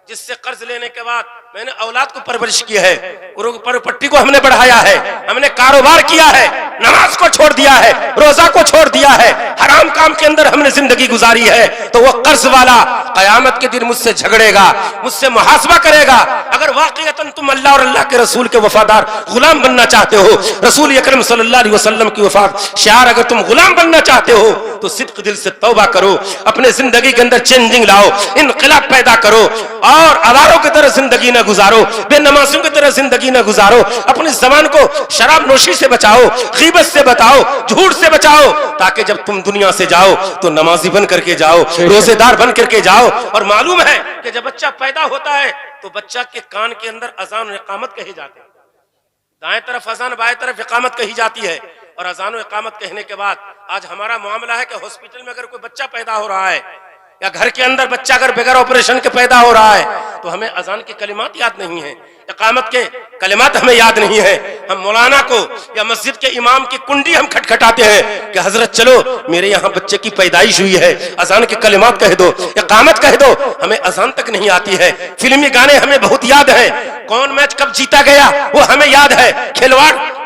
जिससे कर्ज लेने के बाद मैंने औलाद को परवरिश की है, पट्टी को हमने बढ़ाया है, हमने कारोबार किया है, नमाज को छोड़ दिया है, रोजा को छोड़ दिया है, हराम काम के अंदर हमने जिंदगी गुजारी है, तो वो कर्ज वाला कयामत के दिन मुझसे झगड़ेगा, मुझसे मुहासबा करेगा। अगर वाकईतन तुम अल्लाह और अल्लाह के रसूल के वफादार गुलाम बनना चाहते हो, रसूल अकरम सल्लल्लाहु अलैहि वसल्लम की वफात शार अगर तुम गुलाम बनना चाहते हो, तो सिद्क दिल से तौबा करो, अपने जिंदगी के अंदर चेंजिंग लाओ, इनकलाब पैदा करो और अवारों की तरह जिंदगी न गुजारो, बेनमाजियों की तरह जिंदगी न गुजारो। अपनी जबान को शराब नोशी से बचाओ, गीबत से बचाओ, झूठ से बचाओ, ताकि जब तुम दुनिया से जाओ तो नमाजी बन करके जाओ, रोजेदार बन करके जाओ। और मालूम है कि जब बच्चा पैदा होता है तो बच्चा के कान के अंदर अजान और इकामत कहे जाते हैं, दाएं तरफ अजान, बाएं तरफ इकामत कही जाती है। और अजान और इकामत कहने के बाद आज हमारा मामला है कि हॉस्पिटल में अगर कोई बच्चा पैदा हो रहा है या घर के अंदर बच्चा अगर बगैर ऑपरेशन के पैदा हो रहा है, तो हमें अजान के कलिमात याद नहीं है, इकामत के कलिमात हमें याद नहीं है। हम मौलाना को या मस्जिद के इमाम की कुंडी हम खटखटाते हैं कि हजरत चलो मेरे यहाँ बच्चे की पैदाइश हुई है, अजान के कलिमात कह दो, इकामत कह दो। हमें अजान तक नहीं आती है। फिल्मी गाने हमें बहुत याद है, कौन मैच कब जीता गया वो हमें याद है,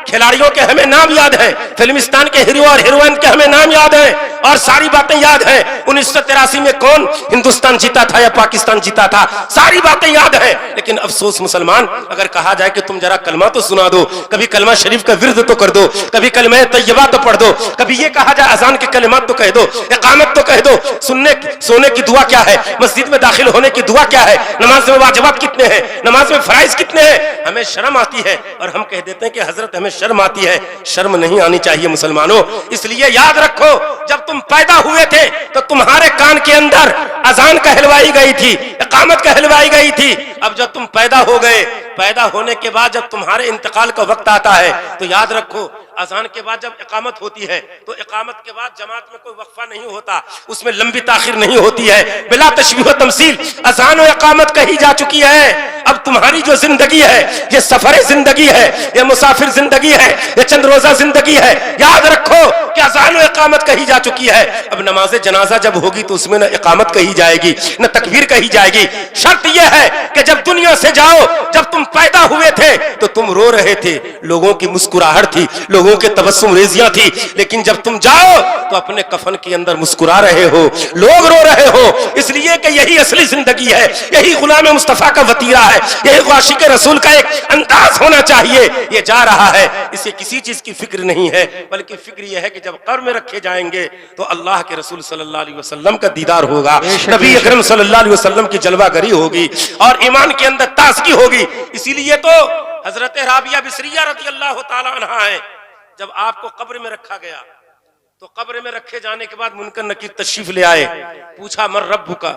खिलाड़ियों के हमें नाम याद है, फिल्मिस्तान के हीरो और हीरोइन के हमें नाम याद है, और सारी बातें याद है। 1983 में कौन हिंदुस्तान जीता था या पाकिस्तान जीता था, सारी बातें याद है। लेकिन अफसोस मुसलमान, अगर कहा जाए कि तुम जरा कलमा तो सुना दो, कभी कलमा शरीफ का विर्द तो कर दो, कभी कलमा तैयबा तो पढ़ दो, कभी ये कहा जाए अजान के कलिमात तो कह दो, इकामत तो कह दो, सोने की दुआ क्या है, मस्जिद में दाखिल होने की दुआ क्या है, नमाज में वाजिबात कितने हैं, नमाज में फराइज कितने हैं, हमें शर्म आती है और हम कह देते हैं कि हजरत हमें शर्म आती है। शर्म नहीं आनी चाहिए मुसलमानों। इसलिए याद रखो, जब तुम पैदा हुए थे तो तुम्हारे कान के अंदर अजान कहलवाई गई थी, इकामत कहलवाई गई थी। अब जब तुम पैदा हो गए, पैदा होने के बाद जब तुम्हारे इंतकाल का वक्त आता है, तो याद रखो अजान के बाद जब इकामत होती है तो इकामत के बाद जमात में कोई वक्फा नहीं होता, उसमें लंबी ताखिर नहीं होती है, बिला तशबीह व तमसील अजान और इकामत कही जा चुकी है। अब तुम्हारी जो जिंदगी है ये सफर जिंदगी है, ये मुसाफिर जिंदगी है, ये चंद रोजा जिंदगी है। याद रखो कि अजान और इकामत कही जा चुकी है। अब नमाज जनाजा जब होगी तो उसमें न इकामत कही जाएगी न तकबीर कही जाएगी। शर्त यह है कि जब दुनिया से जाओ, जब तुम पैदा हुए थे तो तुम रो रहे थे, लोगों की मुस्कुराहट थी, लोगों के तबस्सुम रेजियां थी, लेकिन जब तुम जाओ तो अपने कफन के अंदर मुस्कुरा रहे हो, लोग रो रहे हो। इसलिए कि यही असली जिंदगी है, यही गुलाम मुस्तफा का वतीरा है, यही आशिक रसूल का एक अंदाज होना चाहिए। ये जा रहा है, इसे किसी चीज की फिक्र नहीं है, बल्कि फिक्र यह है कि जब कब्र में रखे जाएंगे तो अल्लाह के रसूल सल्लल्लाहु अलैहि वसल्लम का दीदार होगा, नबी अकरम सल्लल्लाहु अलैहि वसल्लम की जलवागरी होगी और ईमान के अंदर ताजगी होगी। इसीलिए तो हजरत राबिया बिसरिया रज़ी अल्लाह तआला अन्हा है, जब आपको कब्र में रखा गया तो कब्र में रखे जाने के बाद मुनकर नकीर तशरीफ ले आए, पूछा मर रब्बुका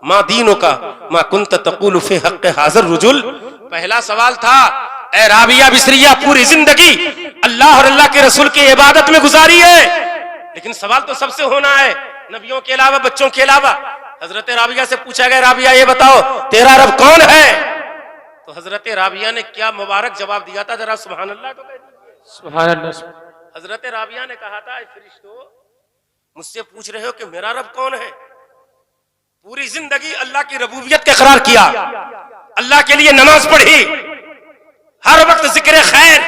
मा दीनुका मा कुंत तक़ूलु फी हक़्क़ि हाज़िर रुजुल। पहला सवाल था, ए राबिया बिसरिया पूरी जिंदगी अल्लाह और अल्लाह के रसूल की इबादत में गुजारी है, लेकिन सवाल तो सबसे होना है, नबियों के अलावा, बच्चों के अलावा। हजरत राबिया से पूछा गया, राबिया ये बताओ तेरा रब कौन है? तो हजरत राबिया ने क्या मुबारक जवाब दिया था, जरा सुभान अल्लाह तो कह दीजिए। सुभान अल्लाह। हजरत राबिया ने कहा था, फरिश्तों मुझसे पूछ रहे हो कि मेरा रब कौन है? पूरी जिंदगी अल्लाह की रबूबियत का इकरार किया, अल्लाह के लिए नमाज पढ़ी, हर वक्त जिक्र खैर,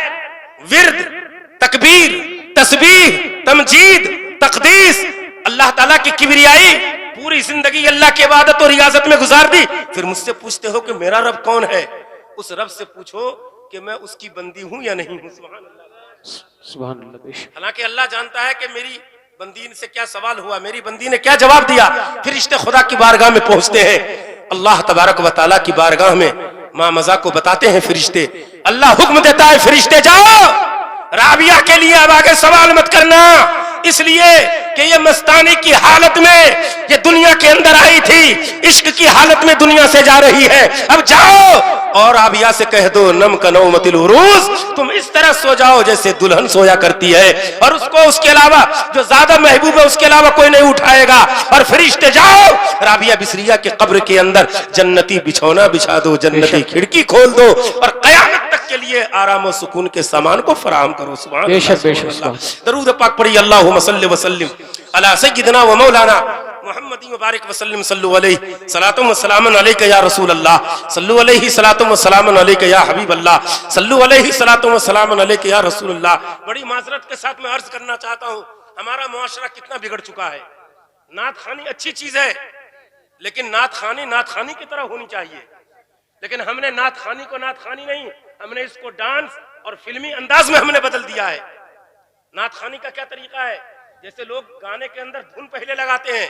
विर्द, तकबीर, तस्बीह, तमजीद, तकदीस, अल्लाह ताला की किबरियाई, पूरी जिंदगी अल्लाह की इबादत और रियाजत में गुजार दी। फिर मुझसे पूछते हो कि मेरा रब कौन है? उस रब से पूछो कि मैं उसकी बंदी हूं या नहीं हूं। सुभान अल्लाह, सुभान अल्लाह। हालांकि अल्लाह जानता है कि मेरी बंदी से क्या सवाल हुआ, मेरी बंदी ने क्या जवाब दिया। फिर रिश्ते खुदा की बारगाह में पहुंचते हैं, अल्लाह तबारक व तआला की बारगाह में माँ मज़ा को बताते हैं फरिश्ते, अल्लाह हुक्म देता है फरिश्ते जाओ राबिया के लिए अब आगे सवाल मत करना, इसलिए कि ये मस्तानी की हालत में ये दुनिया के अंदर आई थी, इश्क की हालत में दुनिया से जा रही है। अब जाओ और राबिया से कह दो नम कनौमतिल उरूस, तुम इस तरह सो जाओ जैसे दुल्हन सोया करती है, और उसको उसके अलावा जो ज्यादा महबूब है उसके अलावा कोई नहीं उठाएगा। और फरिश्ते जाओ राबिया बिसरिया के कब्र के अंदर जन्नती बिछौना बिछा दो, जन्नती खिड़की खोल दो और कयामत तक के लिए आराम और सुकून के सामान को फराहम करो। सुभान अल्लाह। दरूद पाक पढ़िए, अल्लाहुम्मा सल्लि व सल्लिम अला सय्यिदिना व मौलाना मुहम्मदी मुबारक वसल्लम सल्लु अलैहि सलातुम व सलामुन अलैका या रसूल अल्लाह, सल्लु अलैहि सलातुम व सलामुन अलैका या हबीब अल्लाह, सल्लु अलैहि सलातुम व सलामुन अलैका या रसूल अल्लाह। बड़ी माजरत के साथ मैं अर्ज करना चाहता हूँ, हमारा मुआशरा कितना बिगड़ चुका है। नात खानी अच्छी चीज है, लेकिन नात खानी की तरह होनी चाहिए। लेकिन हमने नात खानी को नात खानी नहीं, हमने इसको डांस और फिल्मी अंदाज में हमने बदल दिया है। नात खानी का क्या तरीका है, जैसे लोग गाने के अंदर धुन पहले लगाते हैं,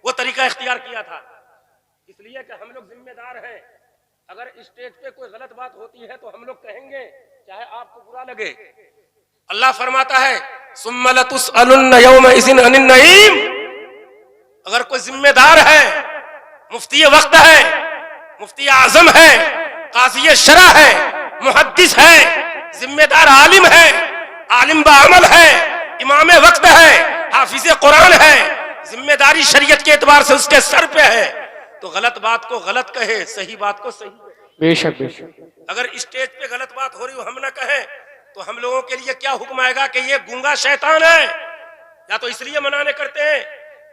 वो तरीका इख्तियार किया था। इसलिए कि हम लोग जिम्मेदार हैं। अगर स्टेज पे कोई गलत बात होती है तो हम लोग कहेंगे, चाहे आपको बुरा लगे। अल्लाह फरमाता है सुम्मा लतुसअलुन्न यौमइज़िन अनिन नईम। अगर कोई जिम्मेदार है, मुफ्ती वक्त है, मुफ्ती आजम है, काज़ी शरा है, मुहद्दिस है, जिम्मेदार आलिम है, आलिम बाअमल है, इमाम वक्त है, हाफिज कुरान है, जिम्मेदारी शरीयत के एतबार से उसके सर पे है, तो गलत बात को गलत कहे, सही बात को सही कहे। बेशक बेशक। अगर स्टेज पे गलत बात हो रही हो हम ना कहें, तो हम लोगों के लिए क्या हुक्म आएगा कि ये गूंगा शैतान है। या तो इसलिए मनाने करते हैं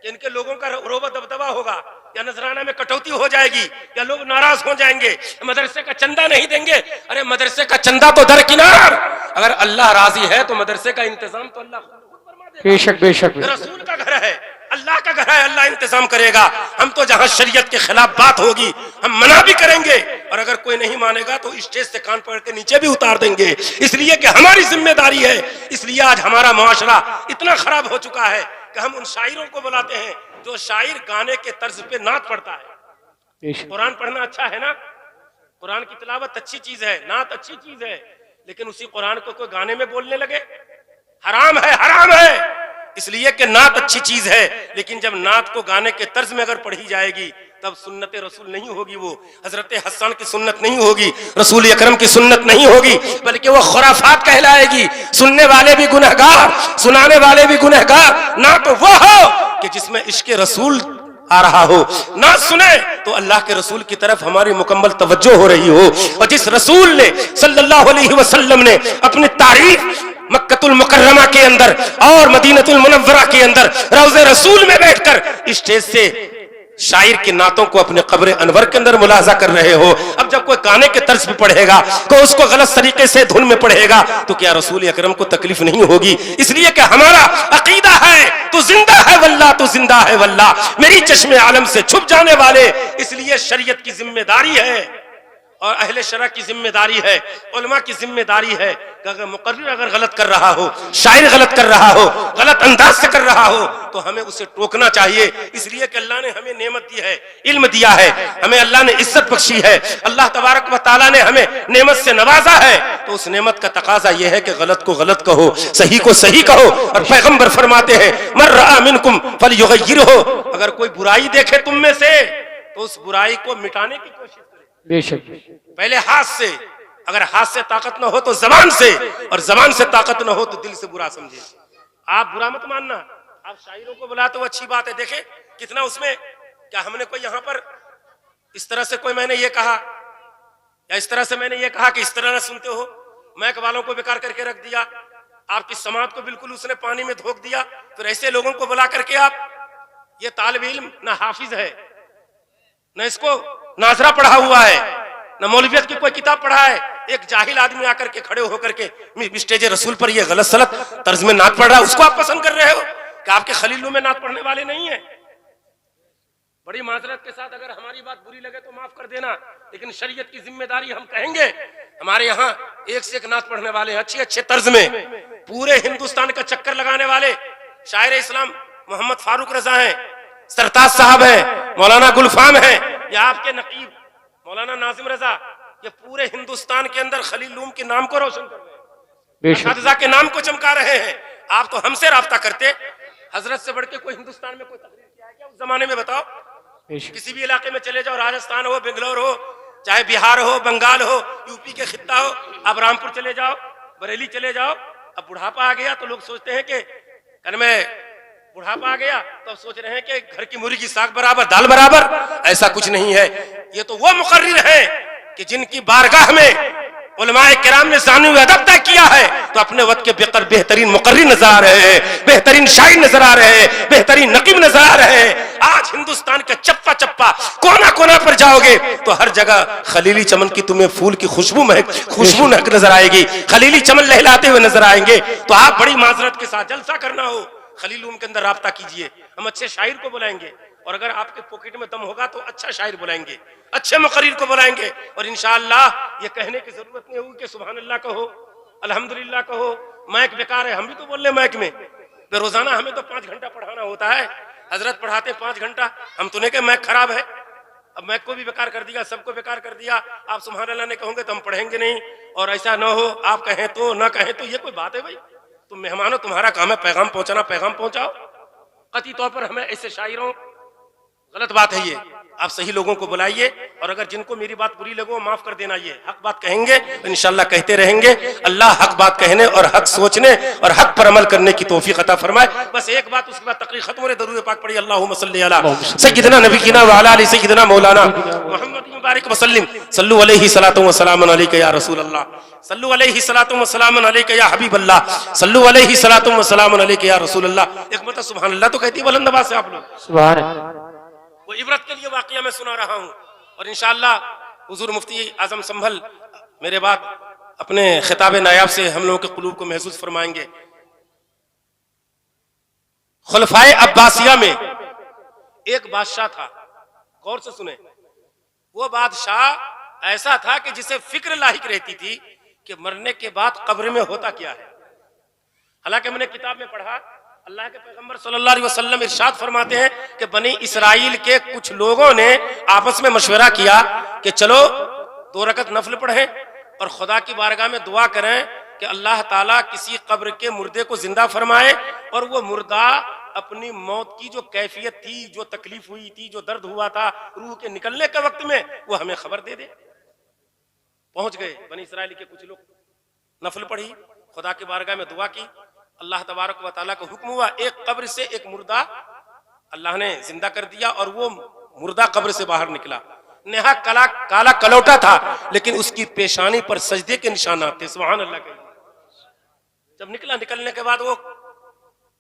कि इनके लोगों का रोब दबदबा होगा, या नजराना में कटौती हो जाएगी, या लोग नाराज हो जाएंगे, मदरसे का चंदा नहीं देंगे। अरे मदरसे का चंदा तो दरकिनार, अगर अल्लाह राजी है तो मदरसे का इंतजाम तो अल्लाह खुद फरमा देगा। बेशक बेशक। रसूल का घर है, अल्लाह का घर है, अल्लाह इंतजाम करेगा। हम तो जहां शरीयत के खिलाफ बात होगी हम मना भी करेंगे, और अगर कोई नहीं मानेगा तो स्टेज से कान पकड़ के नीचे भी उतार देंगे, इसलिए कि हमारी जिम्मेदारी है। इसलिए आज हमारा मुआशरा इतना खराब हो चुका है कि हम उन शायरों को बुलाते हैं जो शायर गाने के तर्ज पे नात पढ़ता है। कुरान पढ़ना अच्छा है ना, कुरान की तिलावत अच्छी चीज है, नात अच्छी चीज है, लेकिन उसी कुरान को कोई गाने में बोलने लगे, हराम है, हराम है। इसलिए कि नात अच्छी चीज है, लेकिन जब नात को गाने के तर्ज में अगर पढ़ी जाएगी तब सुन्नत रसूल नहीं होगी, वो हजरत हसन की सुन्नत नहीं होगी, रसूल अकरम की सुन्नत नहीं होगी, बल्कि वो खुराफात कहलाएगी। सुनने वाले भी गुनहगार, सुनाने वाले भी गुनहगार। ना तो वो हो कि जिसमें इश्क रसूल आ रहा हो, ना सुने तो अल्लाह के रसूल की तरफ हमारी मुकम्मल तवज्जो हो रही हो। और जिस रसूल ने सल्लल्लाहु अलैहि वसल्लम ने अपनी तारीफ मक्कतुल मुकर्रमा के अंदर और मदीनतुल मुनव्वरा के अंदर रौज़े रसूल में बैठकर स्टेज से शायर की नातों को अपने कब्र अनवर के अंदर मुलाजा कर रहे हो, अब जब कोई गाने के तर्ज पे पढ़ेगा तो उसको गलत तरीके से धुन में पढ़ेगा, तो क्या रसूल अकरम को तकलीफ नहीं होगी? इसलिए कि हमारा अकीदा है तो जिंदा है वल्लाह, तो जिंदा है वल्लाह, मेरी चश्मे आलम से छुप जाने वाले। इसलिए शरीयत की जिम्मेदारी है और अहले शरा की जिम्मेदारी है, उलमा की जिम्मेदारी है कि अगर मुकर्रिर अगर गलत कर रहा हो, शायर गलत कर रहा हो, गलत अंदाज से कर रहा हो, तो हमें उसे टोकना चाहिए। इसलिए कि अल्लाह ने हमें नेमत दी है, इल्म दिया है, हमें अल्लाह ने इज्जत बख्शी है, अल्लाह तबारक व तआला ने हमें नेमत से नवाजा है, तो उस नेमत का तकाजा यह है कि गलत को गलत कहो, सही को सही कहो। और पैगंबर फरमाते हैं मन रआ मिनकुम फलयुगय्यिरहु, अगर कोई बुराई देखे तुम में से तो उस बुराई को मिटाने की कोशिश करे। बेशक। पहले हाथ से, अगर हाथ से ताकत न हो तो जबान से, और जबान से ताकत न हो तो दिल से बुरा समझे। आप बुरा मत मानना, आप शायरों को बुलाते हो अच्छी बात है, देखे कितना उसमें, क्या हमने कोई यहाँ पर इस तरह से कोई मैंने ये कहा या इस तरह से मैंने ये कहा कि इस तरह ना सुनते हो, मैक वालों को बेकार करके रख दिया, आपकी समाज को बिल्कुल उसने पानी में धोख दिया। फिर ऐसे लोगों को बुला करके आप, ये तालिब इल्म ना हाफिज है, न इसको नाजरा पढ़ा हुआ है, न मौलवियत की कोई किताब पढ़ा है, एक जाहिल आदमी आकर के खड़े होकर के स्टेज रसूल पर ये गलत सलत तर्ज में नात पढ़ रहा है, उसको आप पसंद कर रहे हो कि आपके खलीलों में नात पढ़ने वाले नहीं है। बड़ी माजरत के साथ अगर हमारी बात बुरी लगे तो माफ कर देना, लेकिन शरीयत की जिम्मेदारी हम कहेंगे। हमारे यहाँ एक से एक नात पढ़ने वाले हैं, अच्छे अच्छे तर्ज में, पूरे हिंदुस्तान का चक्कर लगाने वाले शायर इस्लाम मोहम्मद फारूक रजा है, सरताज साहब है, मौलाना गुलफाम है, या आपके नकीब मौलाना नाजिम रजा, ये पूरे हिंदुस्तान के अंदर खलील लूम के नाम को रोशन कर रहे हैं, असातिज़ा के नाम को चमका रहे हैं। आप तो हमसे राब्ता करते, हजरत से बढ़ के कोई हिंदुस्तान में कोई तकरीर किया है क्या उस जमाने में? बताओ, किसी भी इलाके में चले जाओ, राजस्थान हो, बेंगलोर हो, चाहे बिहार हो, बंगाल हो, यूपी के खित्ता हो, आप रामपुर चले जाओ, बरेली चले जाओ। अब बुढ़ापा आ गया तो लोग सोचते हैं कि बुढ़ापा आ गया तो अब सोच रहे हैं कि घर की मुर्गी साग बराबर दाल बराबर। ऐसा कुछ नहीं है। ये तो वो मुकर्रिर हैं कि जिनकी बारगाह में उलमाए किराम ने ज़ानी व अदब तय किया है तो अपने वक्त के बेहतरीन मुकर्रिर नजर आ रहे हैं, बेहतरीन शायर नजर आ रहे हैं, बेहतरीन नकीब नजर आ रहे हैं। आज हिंदुस्तान का चप्पा चप्पा कोना कोना पर जाओगे तो हर जगह खलीली चमन की तुम्हें फूल की खुशबू महक नजर आएगी, खलीली चमन लहलाते हुए नजर आएंगे। तो आप बड़ी माजरत के साथ जलसा करना हो खलीलूम के अंदर राब्ता कीजिए, हम अच्छे शायर को बुलाएंगे और अगर आपके पॉकेट में दम होगा तो अच्छा शायर बुलाएंगे, अच्छे मुकर्रिर को बुलाएंगे और इंशाअल्लाह ये कहने की जरूरत नहीं होगी कि सुभान अल्लाह कहो, अल्हम्दुलिल्लाह कहो, माइक बेकार है, हम भी तो बोल रहे माइक में, रोजाना हमें तो 5 घंटा पढ़ाना होता है, हजरत पढ़ाते 5 घंटा, हम तो नहीं कि मैक खराब है, अब मैक को भी बेकार कर दिया, सबको बेकार कर दिया, आप सुभान अल्लाह ने कहोगे तो हम पढ़ेंगे नहीं, और ऐसा ना हो आप कहें तो ना कहें तो ये कोई बात है भाई? तुम मेहमानो, तुम्हारा काम है पैगाम पहुंचाना, पैगाम पहुंचाओ। कतई तौर पर हमें ऐसे शायरों, गलत बात है ये, आप सही लोगों को बुलाइए और अगर जिनको मेरी बात बुरी लगे वो माफ कर देना, ये हक बात कहेंगे तो इंशाअल्लाह कहते रहेंगे। अल्लाह हक बात कहने और हक सोचने और हक पर अमल करने की तौफीक अता फरमाए। बस एक बात, उसके बाद तकरीर खत्म हो रही, दरूद पाक पढ़िए, अल्लाहुम्मा सल्ली अला सय्यिदना नबीना व अला आलि सय्यिदना मौलाना मुहम्मद मुबारक वसल्लिम सल्लु अलैहि सलातु व सलामुन अलैका या रसूल अल्लाह, सल्लु अलैहि सलातु व सलामुन अलैका या हबीब अल्लाह, सल्लु अलैहि सलातु व सलामुन अलैका या रसूल अल्लाह। एक मतलब सुभान अल्लाह तो कहती है बुलंद आवाज से आप लोग, सुभान अल्लाह। वो इबरत के लिए वाकया मैं सुना रहा हूँ और इंशाअल्लाह हुजूर मुफ्ती आजम संभल मेरे बाद अपने खिताब नायाब से हम लोगों के कुलूब को महसूस फरमाएंगे। खुलफाए अब्बासिया में एक बादशाह था, गौर से सुने, वो बादशाह ऐसा था कि जिसे फिक्र लाहिक रहती थी कि मरने के बाद कब्र में होता क्या है। हालांकि मैंने किताब में पढ़ा, अल्लाह के पैगंबर सल्लल्लाहु अलैहि वसल्लम इरशाद फरमाते हैं कि बनी इसराइल के कुछ लोगों ने आपस में मशवरा किया कि चलो 2 रकत नफल पढ़ें और खुदा की बारगाह में दुआ करें कि अल्लाह ताला किसी कब्र के मुर्दे को जिंदा फरमाए और वो मुर्दा अपनी मौत की जो कैफियत थी, जो तकलीफ हुई थी, जो दर्द हुआ था रूह के निकलने के वक्त में, वो हमें खबर दे दे। पहुंच गए बनी इसराइल के कुछ लोग, नफल पढ़ी, खुदा की बारगाह में दुआ की, अल्लाह तबारक व तआला को हुक्म हुआ, एक कब्र से एक मुर्दा अल्लाह ने जिंदा कर दिया और वो मुर्दा कब्र से बाहर निकला, नेहा काला कलौटा था लेकिन उसकी पेशानी पर सजदे के निशानात थे। सुभान अल्लाह के। जब निकला, निकलने के बाद वो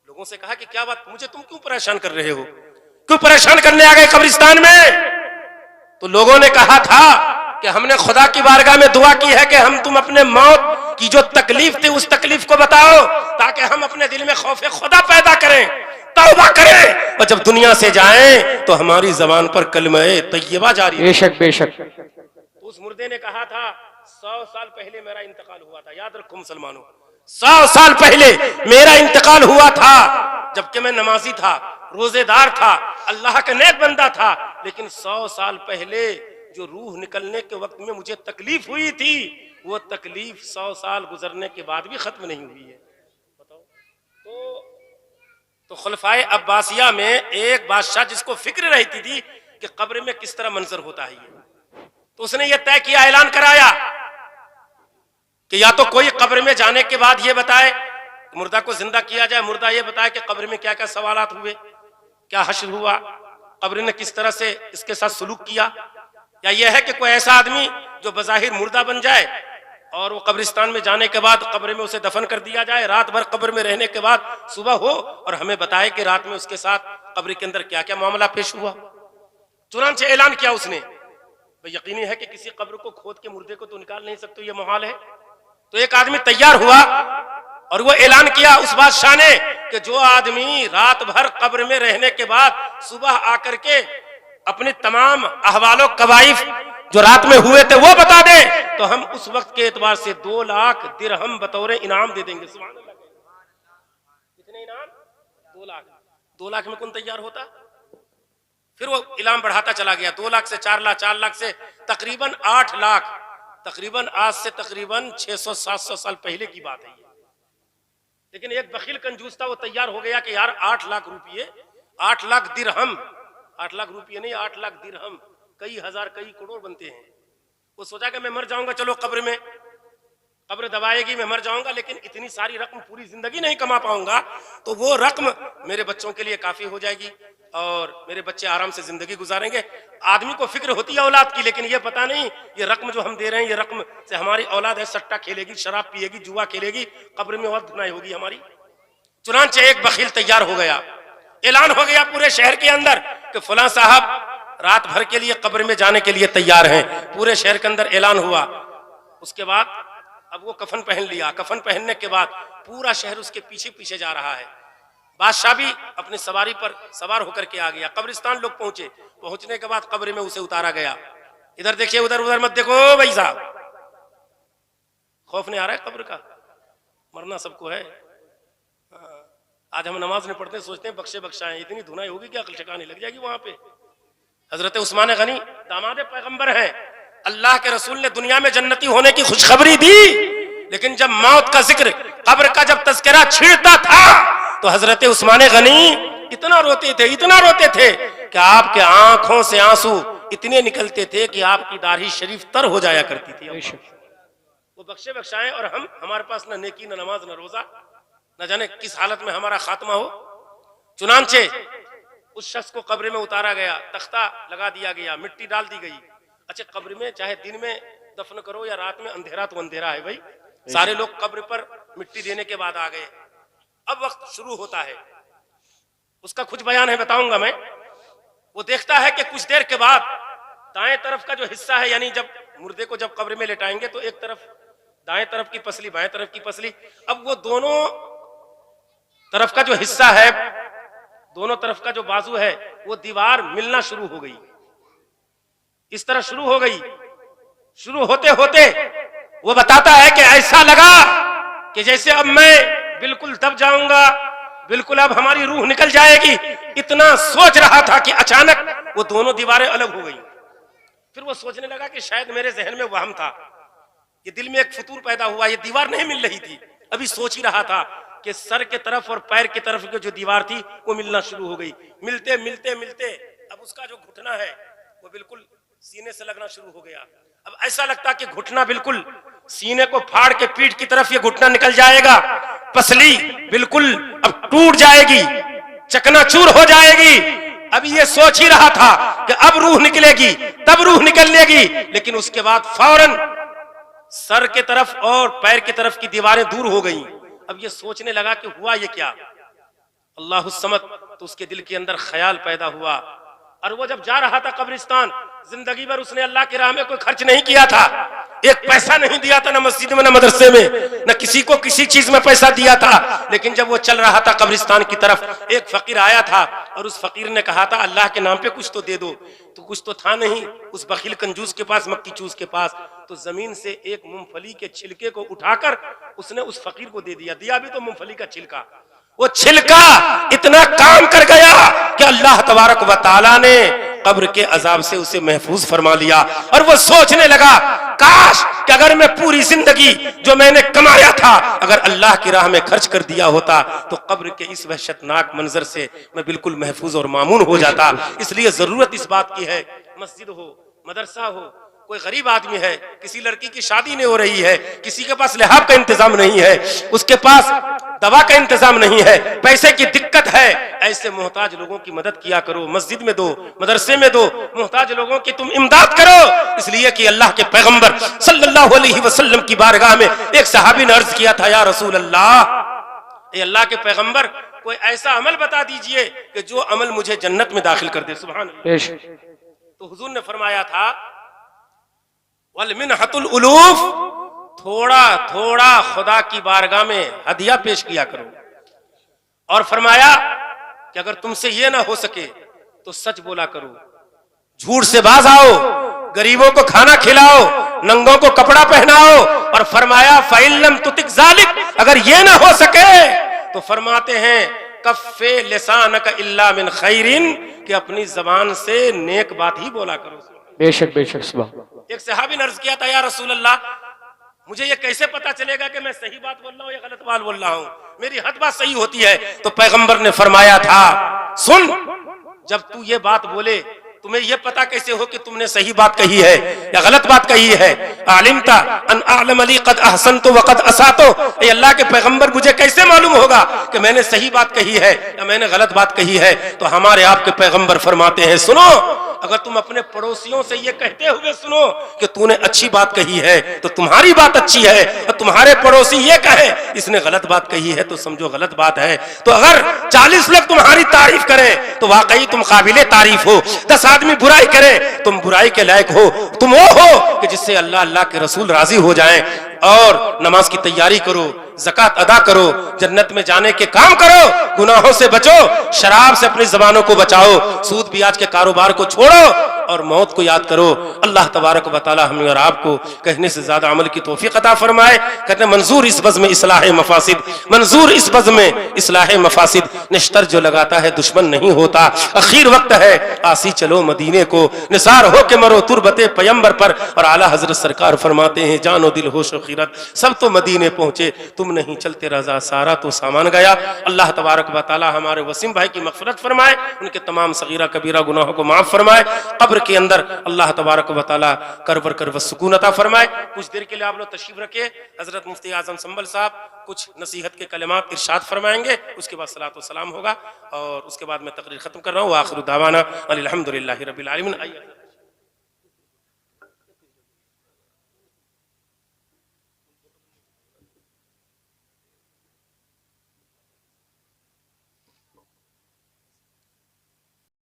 लोगों से कहा कि क्या बात, मुझे तुम क्यों परेशान कर रहे हो, क्यों परेशान करने आ गए कब्रिस्तान में? तो लोगों ने कहा था कि हमने खुदा की बारगाह में दुआ की है कि हम तुम अपने मौत की जो तकलीफ थी उस तकलीफ को बताओ ताकि हम अपने दिल में खौफे खुदा पैदा करें, तौबा करें और जब दुनिया से जाएं तो हमारी जबान पर कलमा तय्यबा जारी है। बेशक बेशक। तो उस मुर्दे ने कहा था 100 साल पहले मेरा इंतकाल हुआ था, याद रखो मुसलमानों, 100 साल पहले मेरा इंतकाल हुआ था, जबकि मैं नमाजी था, रोजेदार था, अल्लाह का नेक बंदा था, लेकिन 100 साल पहले जो रूह निकलने के वक्त में मुझे तकलीफ हुई थी वो तकलीफ 100 साल गुजरने के बाद भी खत्म नहीं हुई है। बताओ। तो खुलफाए अब्बासिया में एक बादशाह जिसको फिक्र रहती थी कि कब्र में किस तरह मंजर होता है ये, तो उसने ये तय किया, ऐलान कराया कि या तो कोई कब्र में जाने के बाद ये बताए, मुर्दा को जिंदा किया जाए, मुर्दा ये बताए कि कब्र में क्या क्या सवालात हुए, क्या हश्र हुआ, कब्र ने किस तरह से इसके साथ सुलूक किया, या यह है कि कोई ऐसा आदमी जो बज़ाहिर मुर्दा बन जाए और वो कब्रिस्तान में जाने के बाद कब्र में उसे दफन कर दिया जाए, रात भर कब्र में रहने के बाद सुबह हो और हमें बताए कि रात में उसके साथ कब्र के अंदर क्या क्या मामला पेश हुआ। चुनांचे ऐलान किया उसने, भाई यकीनी है कि किसी कब्र को खोद के मुर्दे को तो निकाल नहीं सकते, ये मुहाल है। तो एक आदमी तैयार हुआ और वो ऐलान किया उस बादशाह ने कि जो आदमी रात भर कब्र में रहने के बाद सुबह आकर के अपने तमाम अहवालो कवाइफ जो रात में हुए थे वो बता दे तो हम उस वक्त के एतबार से 2 लाख दिरहम बतौर इनाम दे देंगे। सुभान अल्लाह। कितने इनाम? 2 लाख। 2 लाख में कौन तैयार होता? फिर वो इनाम बढ़ाता चला गया, 2 लाख से 4 लाख, 4 लाख से तकरीबन 8 लाख, तकरीबन आज से तकरीबन 600-700 साल पहले की बात है ये। लेकिन एक बखील कंजूस था, वो तैयार हो गया कि यार 8 लाख रुपये, 8 लाख दिरहम, 8 लाख रुपये नहीं 8 लाख दिरहम, कई हजार कई करोड़ बनते हैं। वो सोचा कि मैं मर जाऊंगा, चलो कब्र में, कब्र दबाएगी, मैं मर जाऊंगा, लेकिन इतनी सारी रकम पूरी जिंदगी नहीं कमा पाऊंगा, तो वो रकम मेरे बच्चों के लिए काफी हो जाएगी। और मेरे बच्चे आराम से जिंदगी गुजारेंगे। आदमी को फिक्र होती है औलाद की, लेकिन ये पता नहीं ये रकम जो हम दे रहे हैं, ये रकम से हमारी औलाद है सट्टा खेलेगी, शराब पिएगी, जुआ खेलेगी, कब्र में और धुनाई होगी हमारी। चुनांचे एक बखील तैयार हो गया, ऐलान हो गया पूरे शहर के अंदर कि फलां साहब रात भर के लिए कब्र में जाने के लिए तैयार हैं। पूरे शहर के अंदर ऐलान हुआ। उसके बाद अब वो कफन पहन लिया। कफन पहनने के बाद पूरा शहर उसके पीछे पीछे जा रहा है। बादशाह भी अपनी सवारी पर सवार होकर के आ गया। कब्रिस्तान लोग पहुंचे। पहुंचने के बाद कब्र में उसे उतारा गया। इधर देखिए, उधर उधर मत देखो भाई साहब, खौफ नहीं आ रहा है कब्र का? मरना सबको है। आज हम नमाज नहीं पढ़ते, सोचते हैं बख्शे बख्शाएं, इतनी धुनाई होगी क्या अकल ठिकाने लग जाएगी वहां पे। हजरत उस्मान गनी दामाद पैगंबर हैं, अल्लाह के रसूल ने दुनिया में जन्नती होने की खुशखबरी दी, लेकिन जब मौत का जिक्र, कब्र का जब तज़किरा छिड़ता था तो हजरत उस्मान गनी इतना रोते थे कि आपके आंखों से आंसू इतने निकलते थे कि आपकी दाढ़ी शरीफ तर हो जाया करती थी। वो बख्शे बख्शाएं और हमारे पास न नेकी, न नमाज, न रोजा, न जाने किस हालत में हमारा खात्मा हो। चुनांचे उस शख्स को कब्र में उतारा गया, तख्ता लगा दिया गया, मिट्टी डाल दी गई। अच्छा, कब्र में चाहे दिन में दफन करो या रात में, अंधेरा तो अंधेरा है भाई। सारे लोग कब्र पर मिट्टी देने के बाद आ गए। अब वक्त शुरू होता है, उसका कुछ बयान है, बताऊंगा मैं। वो देखता है कि कुछ देर के बाद दाएं तरफ का जो हिस्सा है, यानी जब मुर्दे को जब कब्र में लेटाएंगे तो एक तरफ दाएं तरफ की पसली, बाएं तरफ की पसली, अब वो दोनों तरफ का जो हिस्सा है, दोनों तरफ का जो बाजू है, वो दीवार मिलना शुरू हो गई। इस तरह शुरू हो गई। शुरू होते होते वो बताता है कि ऐसा लगा कि जैसे अब मैं बिल्कुल दब जाऊंगा, बिल्कुल अब हमारी रूह निकल जाएगी। इतना सोच रहा था कि अचानक वो दोनों दीवारें अलग हो गई। फिर वो सोचने लगा कि शायद मेरे जहन में वहम था, ये दिल में एक फतूर पैदा हुआ, ये दीवार नहीं मिल रही थी। अभी सोच ही रहा था कि सर के तरफ और पैर की तरफ की जो दीवार थी वो मिलना शुरू हो गई। मिलते मिलते मिलते अब उसका जो घुटना है वो बिल्कुल सीने से लगना शुरू हो गया। अब ऐसा लगता कि घुटना बिल्कुल सीने को फाड़ के पीठ की तरफ ये घुटना निकल जाएगा। पसली बिल्कुल अब टूट जाएगी, चकनाचूर हो जाएगी। अभी ये सोच ही रहा था कि अब रूह निकलेगी, तब रूह निकलेगी, लेकिन उसके बाद फौरन सर के तरफ और पैर की तरफ की दीवारें दूर हो गईं। अब ये सोचने लगा कि हुआ ये क्या, अल्लाहु समद। तो उसके दिल के अंदर ख्याल पैदा हुआ। और वो जब जा रहा था कब्रिस्तान, जिंदगी भर उसने अल्लाह की राह में कोई खर्च नहीं किया था, एक पैसा नहीं दिया था, न मस्जिद में, न मदरसे में, न किसी को किसी चीज में पैसा दिया था। लेकिन जब वो चल रहा था कब्रिस्तान की तरफ, एक फकीर आया था और उस फकीर ने कहा था अल्लाह के नाम पे कुछ तो दे दो। तो कुछ तो था नहीं उस बखील कंजूस के पास, मक्की चूस के पास। तो जमीन से एक मूंगफली के छिलके को उठाकर उसने उस फकीर को दे दिया। दिया भी तो मूंगफली का छिलका। वो छिलका इतना काम कर गया कि अल्लाह तबारक व तआला ने कब्र के अजाब से उसे महफूज फरमा लिया। और वो सोचने लगा, काश कि अगर मैं पूरी जिंदगी जो मैंने कमाया था अगर अल्लाह की राह में खर्च कर दिया होता तो कब्र के इस वहशतनाक मंजर से मैं बिल्कुल महफूज और मामून हो जाता। इसलिए जरूरत इस बात की है, मस्जिद हो, मदरसा हो, कोई गरीब आदमी है, किसी लड़की की शादी नहीं हो रही है, किसी के पास लिहाफ का इंतजाम नहीं है, उसके पास दवा का इंतजाम नहीं है, पैसे की दिक्कत है, ऐसे मोहताज लोगों की मदद किया करो। मस्जिद में दो, मदरसे में दो, मोहताज लोगों की तुम इमदाद करो। इसलिए कि अल्लाह के पैगंबर सल्लल्लाहु अलैहि वसल्लम की बारगाह में एक सहाबी ने अर्ज किया था, या रसूल अल्लाह, ये अल्लाह के पैगंबर, कोई ऐसा अमल बता दीजिए कि जो अमल मुझे जन्नत में दाखिल कर दे। सुभान अल्लाह। तो हुजूर ने फरमाया था, वल मिन्हतुल उलूफ, थोड़ा थोड़ा खुदा की बारगाह में हदिया पेश किया करो। और फरमाया कि अगर तुमसे ये ना हो सके तो सच बोला करो, झूठ से बाज आओ, गरीबों को खाना खिलाओ, नंगों को कपड़ा पहनाओ। और फरमाया फ़इल्लम तुतिक ज़ालिक, अगर ये ना हो सके तो फरमाते हैं कफ़े लिसानक इल्ला मिन खैरिन, कि अपनी जबान से नेक बात ही बोला करो। बेशक बेशक। सुभान। एक सहाबी ने अर्ज किया था, या रसूल अल्लाह, मुझे ये कैसे पता चलेगा कि मैं सही बात बोल रहा हूँ या गलत बात बोल रहा हूँ, मेरी हद बात सही होती है। तो पैगंबर ने फरमाया था, सुन, जब तू ये बात बोले तुम्हें यह पता कैसे हो कि तुमने सही बात कही है या गलत बात कही है? आलिमता अन आलम अली कद अहसनतु व कद असातो, ए अल्लाह के पैगंबर मुझे कैसे मालूम होगा कि मैंने सही बात कही है या मैंने गलत बात कही है? तो हमारे आपके पैगंबर फरमाते हैं, सुनो, अगर तुम अपने पड़ोसियों से ये कहते हुए सुनो कि तूने अच्छी बात कही है तो तुम्हारी बात अच्छी है, और तुम्हारे पड़ोसी ये कहे इसने गलत बात कही है तो समझो गलत बात है। तो अगर 40 लोग तुम्हारी तारीफ करें तो वाकई तुम काबिले तारीफ हो, 10 आदमी बुराई करें तुम बुराई के लायक हो। तुम वो हो कि जिससे अल्लाह अल्लाह के रसूल राजी हो जाएं। और नमाज की तैयारी करो, ज़कात अदा करो, जन्नत में जाने के काम करो, गुनाहों से बचो, शराब से अपनी ज़बानों को बचाओ, सूद ब्याज के कारोबार को छोड़ो और मौत को याद करो। अल्लाह तबारक व तआला हमें और आपको कहने से ज्यादा अमल की तौफीक अता फरमाए। कहते हैं मंजूर इस बज़्म में इस्लाह मफासिद, मंजूर इस बज़्म में इस्लाह मफासिद, निश्तर जो लगाता है दुश्मन नहीं होता। अखीर वक्त है आसी चलो मदीने को, निसार हो के मरो तुरबते पैगंबर पर। और आला हजरत सरकार फरमाते हैं, जानो दिल होश खीरत सब तो मदीने पहुंचे, तुम नहीं चलते रजा सारा तो सामान गया। अल्लाह तबारक व तआला हमारे वसीम भाई की मग़फ़िरत फरमाए, उनके तमाम सगीरा कबीरा गुनाहों को माफ फरमाए, कब्र के अंदर अल्लाह तबारक व तआला करवर करव सुकून अता फरमाए। कुछ देर के लिए आप लोग तशरीफ रखिए, हजरत मुफ्ती आजम संभल साहब कुछ नसीहत के कलिमात इरशाद फरमाएंगे, उसके बाद सलात व सलाम होगा और उसके बाद मैं तकरीर खत्म कर रहा हूँ। आखिर दावाना अनिल हम्दुलिल्लाहि रब्बिल आलमीन।